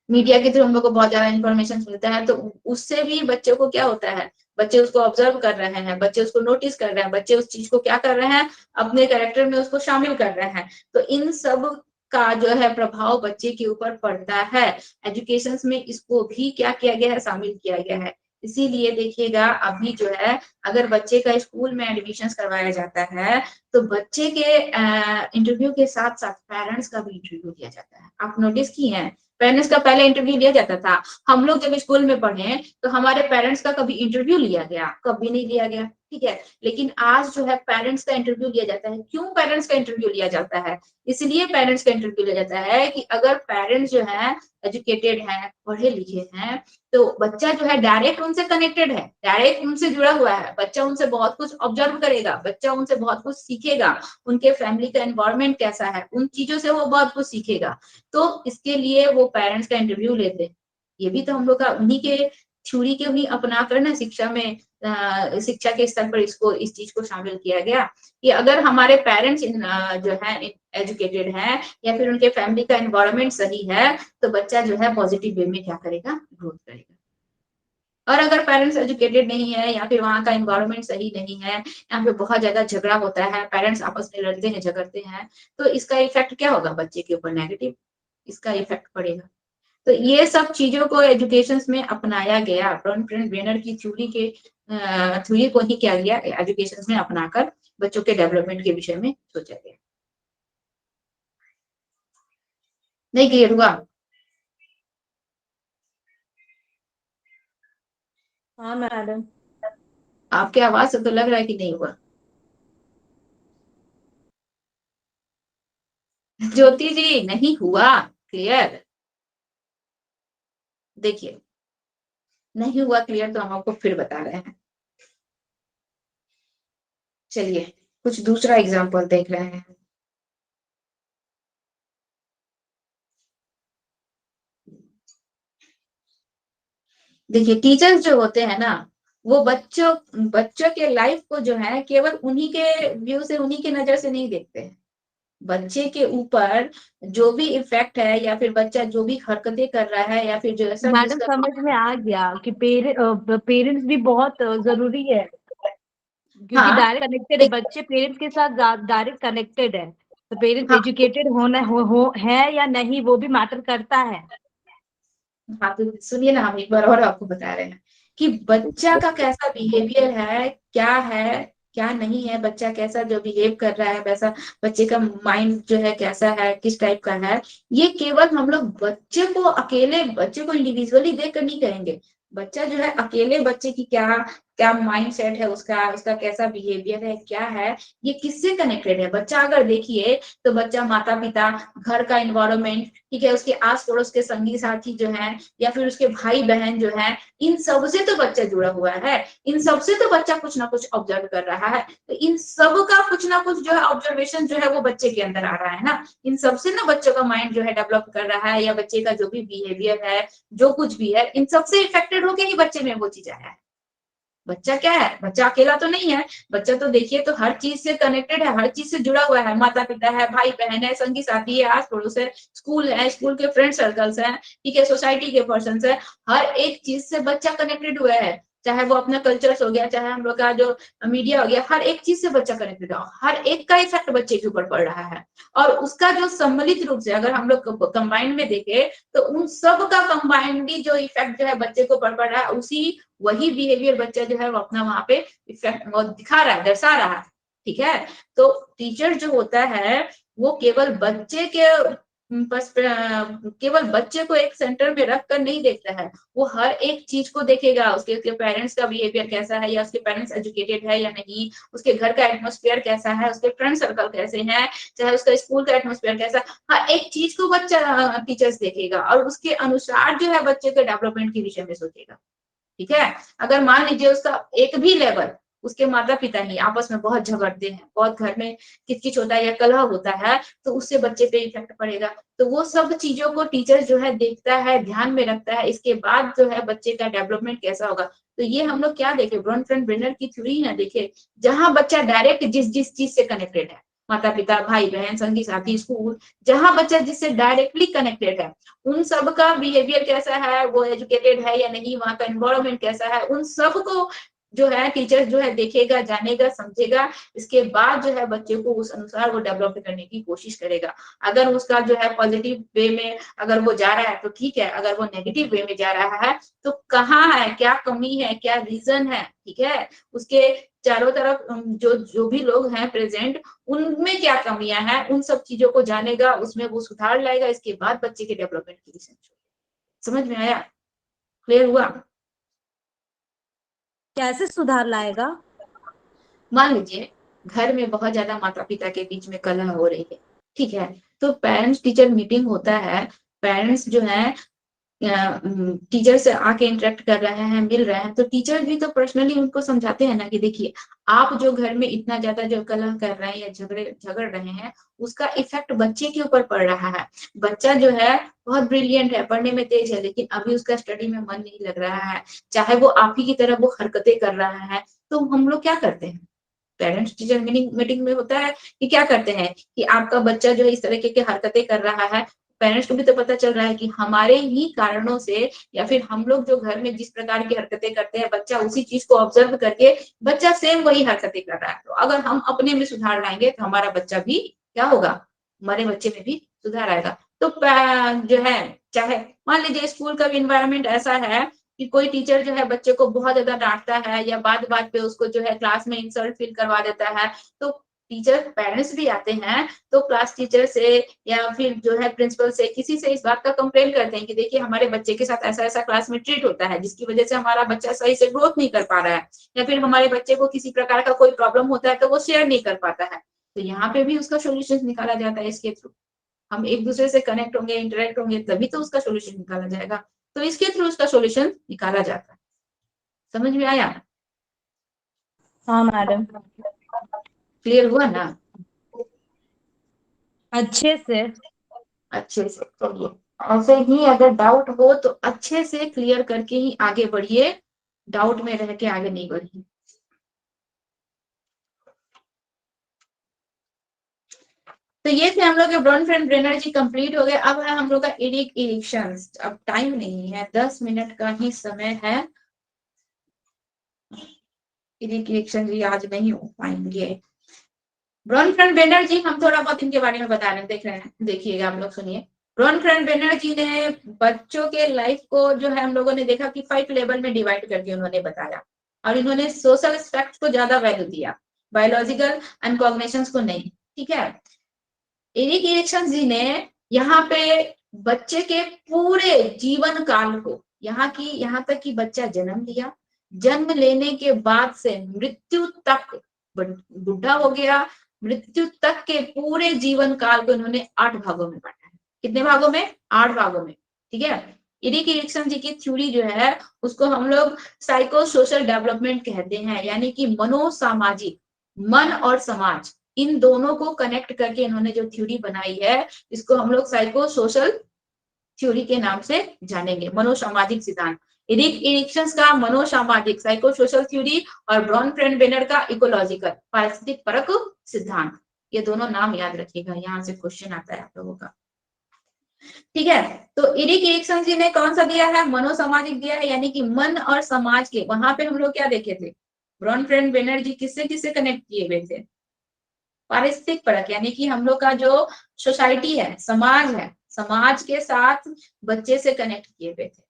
S1: मीडिया के थ्रू हम लोग को बहुत ज्यादा इन्फॉर्मेशन मिलता है, तो उससे भी बच्चों को क्या होता है, बच्चे उसको ऑब्जर्व कर रहे हैं, बच्चे उसको नोटिस कर रहे हैं, बच्चे उस चीज को क्या कर रहे हैं, अपने कैरेक्टर में उसको शामिल कर रहे हैं। तो इन सब का जो है प्रभाव बच्चे के ऊपर पड़ता है। एजुकेशन में इसको भी क्या किया गया है, शामिल किया गया है। इसीलिए देखिएगा अभी जो है अगर बच्चे का स्कूल में एडमिशन करवाया जाता है तो बच्चे के इंटरव्यू के साथ साथ पेरेंट्स का भी इंटरव्यू लिया जाता है। आप नोटिस किए हैं, पेरेंट्स का पहले इंटरव्यू लिया जाता था। हम लोग जब स्कूल में पढ़े तो हमारे पेरेंट्स का कभी इंटरव्यू लिया गया, कभी नहीं लिया गया, ठीक है। लेकिन आज जो है पेरेंट्स का इंटरव्यू लिया जाता है। क्यों पेरेंट्स का इंटरव्यू लिया जाता है? इसलिए पेरेंट्स का इंटरव्यू लिया जाता है कि अगर पेरेंट्स जो है एजुकेटेड है, पढ़े लिखे हैं, तो बच्चा जो है डायरेक्ट उनसे कनेक्टेड है, डायरेक्ट उनसे जुड़ा हुआ है, बच्चा उनसे बहुत कुछ ऑब्जर्व करेगा, बच्चा उनसे बहुत कुछ सीखेगा, उनके फैमिली का एनवायरनमेंट कैसा है, उन चीजों से वो बहुत कुछ सीखेगा। तो इसके लिए वो पेरेंट्स का इंटरव्यू लेते हैं। ये भी तो हम लोग का उन्हीं के थ्योरी के भी अपना कर ना शिक्षा में शिक्षा के स्तर पर इसको इस चीज को शामिल किया गया कि अगर हमारे पेरेंट्स जो है एजुकेटेड है या फिर उनके फैमिली का एनवायरनमेंट सही है तो बच्चा जो है पॉजिटिव वे में क्या करेगा, ग्रोथ करेगा। और अगर पेरेंट्स एजुकेटेड नहीं है या फिर वहाँ का एनवायरनमेंट सही नहीं है, यहाँ पे बहुत ज्यादा झगड़ा होता है, पेरेंट्स आपस में लड़ते हैं, झगड़ते हैं, तो इसका इफेक्ट क्या होगा, बच्चे के ऊपर नेगेटिव इसका इफेक्ट पड़ेगा। तो ये सब चीजों को एजुकेशन में अपनाया गया, ब्रॉनफ्रेंड ब्रेनर की थ्योरी को ही क्या गया एजुकेशन में अपनाकर बच्चों के डेवलपमेंट के विषय में सोचा गया। नहीं क्लियर हुआ?
S3: हाँ मैडम।
S1: आपके आवाज से तो लग रहा है कि नहीं हुआ। ज्योति जी नहीं हुआ क्लियर? देखिए नहीं हुआ क्लियर तो हम आपको फिर बता रहे हैं। चलिए कुछ दूसरा एग्जांपल देख रहे हैं। देखिए टीचर्स जो होते हैं ना वो बच्चों के लाइफ को जो है केवल उन्हीं के व्यू से, उन्हीं के नजर से नहीं देखते हैं। बच्चे के ऊपर जो भी इफेक्ट है या फिर बच्चा जो भी हरकतें कर रहा है या फिर जो ऐसा
S3: मैडम समझ में आ गया कि पेरेंट्स भी बहुत जरूरी है, क्योंकि
S1: हाँ,
S3: डायरेक्ट कनेक्टेड है, बच्चे पेरेंट्स के साथ डायरेक्ट कनेक्टेड है, तो पेरेंट्स
S1: हाँ,
S3: एजुकेटेड होना हो है या नहीं वो भी मैटर करता है।
S1: हाँ तो सुनिए ना, हम एक बार और आपको बता रहे हैं कि बच्चा का कैसा बिहेवियर है क्या नहीं है, बच्चा कैसा जो बिहेव कर रहा है वैसा बच्चे का माइंड जो है कैसा है, किस टाइप का है, ये केवल हम लोग बच्चे को अकेले बच्चे को इंडिविजुअली देख कर नहीं करेंगे। बच्चा जो है अकेले बच्चे की क्या क्या माइंड सेट है, उसका कैसा बिहेवियर है, क्या है, ये किससे कनेक्टेड है। बच्चा अगर देखिए तो बच्चा माता पिता, घर का इन्वायरमेंट, ठीक है, उसके आस पड़ोस के संगी साथी जो है या फिर उसके भाई बहन जो है, इन सब से तो बच्चा जुड़ा हुआ है, इन सब से तो बच्चा कुछ ना कुछ ऑब्जर्व कर रहा है। तो इन सब का कुछ ना कुछ जो है ऑब्जर्वेशन जो है वो बच्चे के अंदर आ रहा है ना, इन सबसे ना बच्चों का माइंड जो है डेवलप कर रहा है, या बच्चे का जो भी बिहेवियर है, जो कुछ भी है, इन सबसे इफेक्टेड होके ही बच्चे में वो चीज आया है। बच्चा क्या है, बच्चा अकेला तो नहीं है, बच्चा तो देखिए तो हर चीज से कनेक्टेड है, हर चीज से जुड़ा हुआ है, माता पिता है, भाई बहन है, संगी साथी है, आस पड़ोस है, स्कूल के फ्रेंड सर्कल्स है, ठीक है, सोसाइटी के पर्सन है, हर एक चीज से बच्चा कनेक्टेड हुआ है। चाहे वो अपना कल्चर्स हो गया, चाहे हम लोग का जो मीडिया हो गया, हर एक चीज से बच्चा कनेक्टेड है, हर एक का इफेक्ट बच्चे के ऊपर पड़ रहा है। और उसका जो सम्मिलित रूप से अगर हम लोग कंबाइंड में देखें तो उन सब का कंबाइंडली जो इफेक्ट जो है बच्चे को पड़ रहा है, उसी वही बिहेवियर बच्चा जो है वो अपना वहां पे इफेक्ट दिखा रहा है, दर्शा रहा है। ठीक है, तो टीचर जो होता है वो केवल बच्चे के केवल बच्चे को एक सेंटर में रख कर नहीं देखता है, वो हर एक चीज को देखेगा, उसके पेरेंट्स का बिहेवियर कैसा है, या उसके पेरेंट्स एजुकेटेड है या नहीं, उसके घर का एटमोस्फेयर कैसा है, उसके फ्रेंड सर्कल कैसे हैं, चाहे उसका स्कूल का एटमोस्फेयर कैसा, हर एक चीज को बच्चा टीचर्स देखेगा और उसके अनुसार जो है बच्चे के डेवलपमेंट के विषय में सोचेगा। ठीक है, अगर मान लीजिए उसका एक भी लेवल, उसके माता पिता ही आपस में बहुत झगड़ते हैं, बहुत घर में किचकिच होता है या कलह होता है, तो उससे बच्चे पे इफेक्ट पड़ेगा। तो वो सब चीजों को टीचर जो है देखता है, ध्यान में रखता है, इसके बाद जो है बच्चे का डेवलपमेंट कैसा होगा। तो ये हम लोग क्या देखे, ब्रॉनफ्रेंड-ब्रेनर की थ्योरी ना देखे, जहां बच्चा डायरेक्ट जिस चीज से कनेक्टेड है, माता पिता, भाई बहन, संगी साथी, स्कूल, जहां बच्चा जिससे डायरेक्टली कनेक्टेड है, उन सब का बिहेवियर कैसा है, वो एजुकेटेड है या नहीं, वहां का एनवायरमेंट कैसा है, उन सब को जो है टीचर जो है देखेगा, जानेगा, समझेगा। इसके बाद जो है बच्चे को उस अनुसार वो डेवलप करने की कोशिश करेगा। अगर उसका जो है पॉजिटिव वे में अगर वो जा रहा है तो ठीक है, अगर वो नेगेटिव वे में जा रहा है तो कहाँ है, क्या कमी है, क्या रीजन है, ठीक है, उसके चारों तरफ जो भी लोग हैं प्रेजेंट, उनमें क्या कमियां हैं, उन सब चीजों को जानेगा, उसमें वो सुधार लाएगा। इसके बाद बच्चे के डेवलपमेंट की रिसर्च। समझ में आया, क्लियर हुआ?
S3: कैसे सुधार लाएगा?
S1: मान लीजिए घर में बहुत ज्यादा माता पिता के बीच में कलह हो रही है, ठीक है, तो पेरेंट्स टीचर मीटिंग होता है, पेरेंट्स जो है टीचर से आके इंटरेक्ट कर रहे हैं, मिल रहे हैं, तो टीचर भी तो पर्सनली उनको समझाते हैं ना कि देखिए आप जो घर में इतना ज्यादा जो कलह कर रहे हैं या झगड़ रहे हैं, उसका इफेक्ट बच्चे के ऊपर पड़ रहा है। बच्चा जो है बहुत ब्रिलियंट है, पढ़ने में तेज है, लेकिन अभी उसका स्टडी में मन नहीं लग रहा है, चाहे वो आप ही की तरह वो हरकतें कर रहा है। तो हम लोग क्या करते हैं, पेरेंट्स टीचर मीटिंग में होता है कि क्या करते हैं कि आपका बच्चा जो है इस तरह के हरकतें कर रहा है, पेरेंट्स को भी तो पता चल रहा है कि हमारे ही कारणों से, या फिर हम लोग जो घर में जिस प्रकार की हरकतें करते हैं, बच्चा उसी चीज को ऑब्जर्व करके बच्चा सेम वही हरकतें कर रहा है। तो अगर हम अपने में सुधार लाएंगे तो हमारा बच्चा भी क्या होगा, हमारे बच्चे में भी सुधार आएगा। तो जो है, चाहे मान लीजिए स्कूल का भी इन्वायरमेंट ऐसा है कि कोई टीचर जो है बच्चे को बहुत ज्यादा डांटता है या बात बात पे उसको जो है क्लास में इंसल्ट फील करवा देता है, तो टीचर पेरेंट्स भी आते हैं तो क्लास टीचर से या फिर जो है प्रिंसिपल से, किसी से इस बात का कंप्लेन करते हैं कि देखिए हमारे बच्चे के साथ ऐसा ऐसा क्लास में ट्रीट होता है, जिसकी वजह से हमारा बच्चा सही से ग्रोथ नहीं कर पा रहा है, या फिर हमारे बच्चे को किसी प्रकार का कोई प्रॉब्लम होता है तो वो शेयर नहीं कर पाता है। तो यहाँ पे भी उसका सोल्यूशन निकाला जाता है इसके थ्रू। हम एक दूसरे से कनेक्ट होंगे, इंटरेक्ट होंगे, तभी तो उसका सोल्यूशन निकाला जाएगा। तो इसके थ्रू उसका सोल्यूशन निकाला जाता है। समझ में आया?
S3: हाँ मैडम,
S1: क्लियर हुआ ना?
S3: अच्छे से।
S1: अच्छे से। चलिए, ऐसे ही अगर डाउट हो तो अच्छे से क्लियर करके ही आगे बढ़िए, डाउट में रह के आगे नहीं बढ़िए। तो ये थे हम लोग के ब्रॉनफ्रेंड-ब्रेनर जी, कंप्लीट हो गए। अब है हम लोग का इरिक इरिक्शंस। अब टाइम नहीं है, 10 मिनट का ही समय है। इरिक इरिक्शन जी आज नहीं हो पाएंगे। ब्रॉनफ्रेंड-ब्रेनर जी, हम थोड़ा बहुत इनके बारे में बता रहे हैं, देख रहे हैं, देखिएगा आप लोग, सुनिए। ब्रॉनफ्रेंड-ब्रेनर जी ने बच्चों के लाइफ को जो है हम लोगों ने देखा कि 5 लेवल में डिवाइड करके उन्होंने बताया, और इन्होंने सोशल एस्पेक्ट को ज्यादा वैल्यू दिया, बायोलॉजिकल एंड कॉग्निशंस को नहीं। ठीक है, इरिक इरिक्शन जी ने यहाँ पे बच्चे के पूरे जीवन काल को, यहाँ तक कि बच्चा जन्म लिया, जन्म लेने के बाद से मृत्यु तक, बुढ़ा हो गया, मृत्यु तक के पूरे जीवन काल को इन्होंने 8 भागों में बांटा है। कितने भागों में? 8 भागों में। ठीक है, इरिक इरिक्सन जी की थ्योरी जो है उसको हम लोग साइको सोशल डेवलपमेंट कहते हैं, यानी कि मनोसामाजिक, मन और समाज, इन दोनों को कनेक्ट करके इन्होंने जो थ्योरी बनाई है, इसको हम लोग साइको सोशल थ्योरी के नाम से जानेंगे, मनोसामाजिक सिद्धांत। इरिक इरिक्शन का मनोसामाजिक साइको सोशल थ्योरी, और ब्रॉनफ्रेंड-ब्रेनर का इकोलॉजिकल पारिस्थितिक परक सिद्धांत। ये दोनों नाम याद रखिएगा, यहाँ से क्वेश्चन आता है आप लोगों का। ठीक है। तो इरिक एरिक्सन जी ने कौन सा दिया है, मनोसामाजिक दिया है, यानी कि मन और समाज के, वहां पे हम लोग क्या देखे थे, ब्रॉनफ्रेंड बैनर्जी किससे किससे कनेक्ट किए हुए थे, पारिस्थितिक परक, यानी कि हम लोग का जो सोसाइटी है, समाज है, समाज के साथ बच्चे से कनेक्ट किए हुए थे।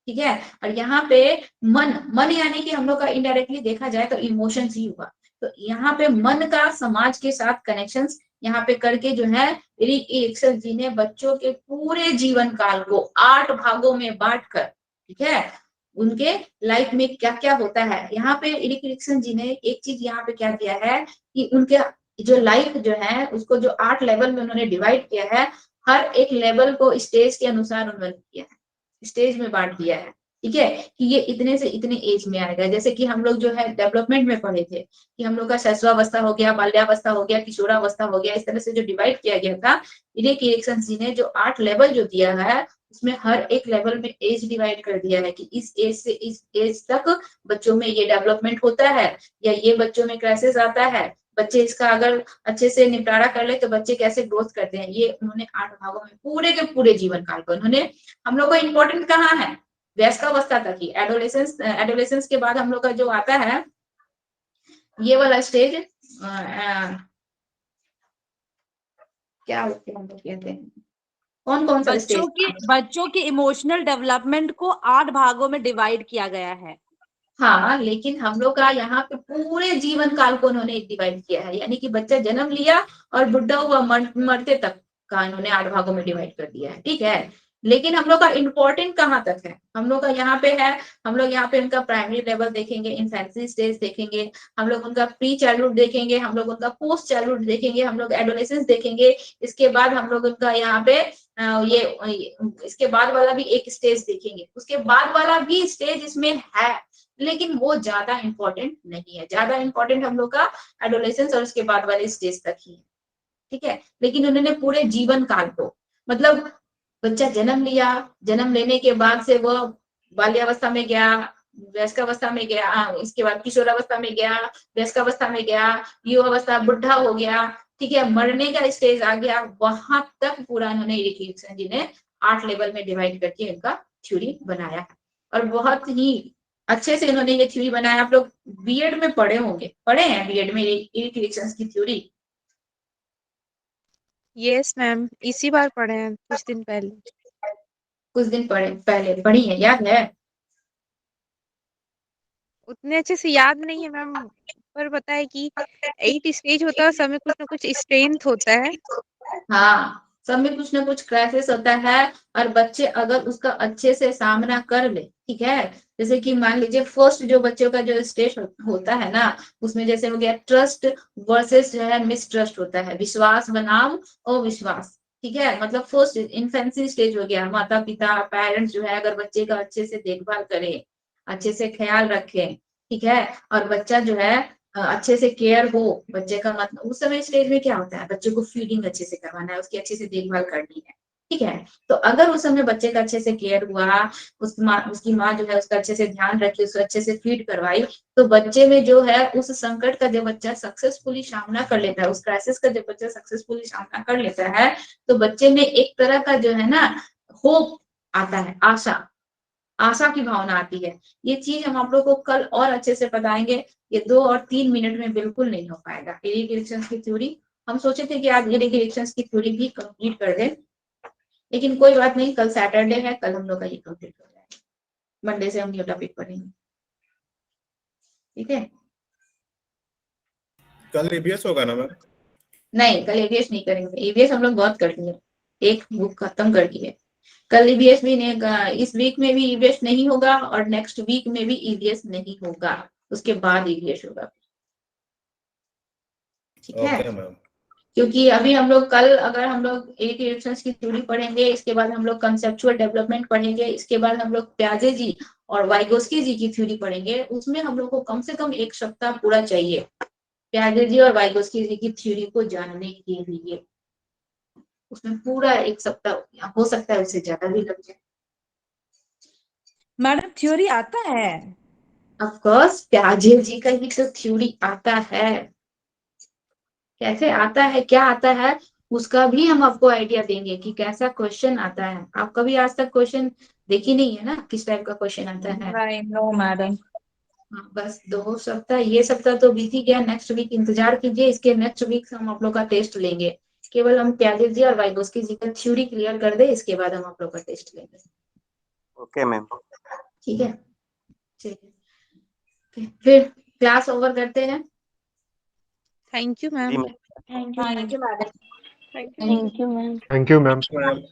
S1: ठीक है। और यहाँ पे मन, मन यानी कि हम लोग का इनडायरेक्टली देखा जाए तो इमोशंस ही हुआ। तो यहाँ पे मन का समाज के साथ कनेक्शंस यहाँ पे करके जो है इरिक एरिक्सन जी ने बच्चों के पूरे जीवन काल को 8 भागों में बांटकर, ठीक है, उनके लाइफ में क्या क्या होता है, यहाँ पे इरिक एरिक्सन जी ने एक चीज यहाँ पे क्या किया है कि उनके जो लाइफ जो है उसको जो 8 लेवल में उन्होंने डिवाइड किया है, हर एक लेवल को स्टेज के अनुसार उन्होंने किया है, स्टेज में बांट दिया है। ठीक है, कि ये इतने से इतने एज में आएगा। जैसे कि हम लोग जो है डेवलपमेंट में पढ़े थे कि हम लोग का शैशवावस्था हो गया, बाल्यावस्था हो गया, किशोरावस्था हो गया, इस तरह से जो डिवाइड किया गया था, इरिक एरिक्सन जी ने जो 8 लेवल जो दिया है उसमें हर एक लेवल में एज डिवाइड कर दिया है कि इस एज से इस एज तक बच्चों में ये डेवलपमेंट होता है, या ये बच्चों में क्राइसिस आता है, बच्चे इसका अगर अच्छे से निपटारा कर ले तो बच्चे कैसे ग्रोथ करते हैं, ये उन्होंने 8 भागों में पूरे के पूरे जीवन काल को उन्होंने, हम लोग को इम्पोर्टेंट कहाँ है, वयस्कावस्था तक ही, एडोलेसेंस के बाद हम लोग का जो आता है ये वाला स्टेज, क्या होते हैं हम लोग कहते हैं, कौन कौन सा स्टेज,
S3: बच्चों की इमोशनल डेवलपमेंट को 8 भागों में डिवाइड किया गया है।
S1: हाँ, लेकिन हम लोग का यहाँ पे पूरे जीवन काल को उन्होंने डिवाइड किया है, यानी कि बच्चा जन्म लिया और बुढ़ा हुआ मरते तक का इन्होंने 8 भागों में डिवाइड कर दिया है। ठीक है, लेकिन हम लोग का इम्पोर्टेंट कहाँ तक है, हम लोग का यहाँ पे है, हम लोग यहाँ पे उनका प्राइमरी लेवल देखेंगे, इन्फेंसी स्टेज देखेंगे, हम लोग उनका प्री चाइल्डहुड देखेंगे, हम लोग उनका पोस्ट चाइल्डहुड देखेंगे, हम लोग एडोलेसेंस देखेंगे, इसके बाद हम लोग उनका यहाँ पे ये इसके बाद वाला भी एक स्टेज देखेंगे, उसके बाद वाला भी स्टेज इसमें है, लेकिन वो ज्यादा इंपॉर्टेंट नहीं है, ज्यादा इंपॉर्टेंट हम लोग का एडोलेसेंस और उसके बाद वाले स्टेज तक ही है। ठीक है, लेकिन उन्होंने पूरे जीवन काल को, मतलब बच्चा जन्म लिया, जन्म लेने के बाद से वो बाल्यावस्था में गया, वयस्कावस्था में गया, इसके बाद किशोरावस्था में गया, वयस्कावस्था में गया, युवावस्था, बुढ़ा हो गया, ठीक है, मरने का स्टेज आ गया, वहां तक पूरा उन्होंने इरिक एरिक्सन जी ने 8 लेवल में डिवाइड करके इनका थ्योरी बनाया है। और बहुत ही अच्छे से इन्होंने ये थ्योरी बनाया। आप लोग बीएड में पढ़े होंगे, पढ़े हैं बीएड में इरिक एरिक्सन की थ्योरी?
S2: यस मैम, इसी बार पढ़े हैं कुछ दिन पहले।
S1: कुछ दिन पहले पढ़ी है, याद है?
S2: उतने अच्छे से याद नहीं है मैम, पर पता है कि 8 स्टेज होता है, सब में कुछ ना कुछ स्ट्रेंथ होता है।
S1: हाँ, सब में कुछ ना कुछ क्राइसिस होता है, और बच्चे अगर उसका अच्छे से सामना कर ले, ठीक है, जैसे कि मान लीजिए फर्स्ट जो बच्चों का जो स्टेज होता है ना, उसमें जैसे हो गया ट्रस्ट वर्सेस जो है मिसट्रस्ट होता है, विश्वास बनाम अविश्वास। ठीक है, मतलब फर्स्ट इन्फेंसी स्टेज हो गया, माता पिता पेरेंट्स जो है अगर बच्चे का अच्छे से देखभाल करें, अच्छे से ख्याल रखें, ठीक है, और बच्चा जो है अच्छे से केयर हो बच्चे का, मतलब उस समय स्टेज में क्या होता है, बच्चे को फीडिंग अच्छे से करवाना है, उसकी अच्छे से देखभाल करनी है। ठीक है, तो अगर उस समय बच्चे का अच्छे से केयर हुआ, उसकी माँ जो है उसका अच्छे से ध्यान रखी, उसको अच्छे से फीड करवाई, तो बच्चे में जो है उस संकट का जब बच्चा सक्सेसफुली सामना कर लेता है, उस क्राइसिस का जब बच्चा सक्सेसफुली सामना कर लेता है, तो बच्चे में एक तरह का जो है ना होप आता है, आशा, आशा की भावना आती है। ये चीज हम आप लोग को कल और अच्छे से बताएंगे, ये 2 और 3 मिनट में बिल्कुल नहीं हो पाएगा। इरिक एरिक्सन की थ्योरी हम सोचे थे कि आज इरिक एरिक्सन की थ्योरी भी कंप्लीट कर दें, लेकिन कोई बात नहीं, कल सैटरडे है, कल हम लोग का ये कंप्लीट हो जाएगा, मंडे से हम ये टॉपिक पढ़ेंगे। ठीक है,
S5: कल ईवीएस होगा ना मैम?
S1: नहीं कल ईवीएस नहीं करेंगे, ईवीएस हम लोग बहुत कर दिए, एक बुक खत्म कर दिए, कल ईवीएस भी नहीं, इस वीक में भी ईवीएस नहीं होगा और नेक्स्ट वीक में भी ईवीएस नहीं होगा, उसके बाद ईवीएस होगा। ठीक है,
S5: ओके मैम।
S1: क्योंकि अभी हम लोग कल अगर हम लोग एक इरिक्शंस की थ्योरी पढ़ेंगे, इसके बाद हम लोग कंसेप्चुअल डेवलपमेंट पढ़ेंगे, इसके बाद हम लोग प्याजे जी और वाइगोस्की जी की थ्योरी पढ़ेंगे, उसमें हम लोग को कम से कम 1 सप्ताह पूरा चाहिए प्याजे जी और वाइगोस्की जी की थ्योरी को जानने के लिए। उसमें पूरा 1 सप्ताह, हो सकता है उससे ज्यादा भी लग जाए।
S3: मैडम थ्योरी आता है?
S1: ऑफकोर्स प्याजे जी का भी तो थ्योरी आता है। कैसे आता है, क्या आता है, उसका भी हम आपको आइडिया देंगे कि कैसा क्वेश्चन आता है। आप कभी आज तक क्वेश्चन देखी नहीं है ना, किस टाइप का क्वेश्चन आता है।
S3: नहीं, नो मैडम।
S1: हाँ, बस 2 सप्ताह, ये सप्ताह तो बीत ही गया, नेक्स्ट वीक इंतजार कीजिए, इसके नेक्स्ट वीक हम आप लोग का टेस्ट लेंगे। केवल हम प्याजे जी और वाइगोस्की जी का थ्योरी क्लियर कर दे, इसके बाद हम आप लोग का टेस्ट लेंगे।
S6: Okay ma'am.
S1: ठीक है, चलिए फिर क्लास ओवर करते हैं।
S2: थैंक यू
S6: जी
S2: ma'am.
S6: Ma'am.
S3: Thank you madam.
S4: Thank you ma'am.
S5: Ma'am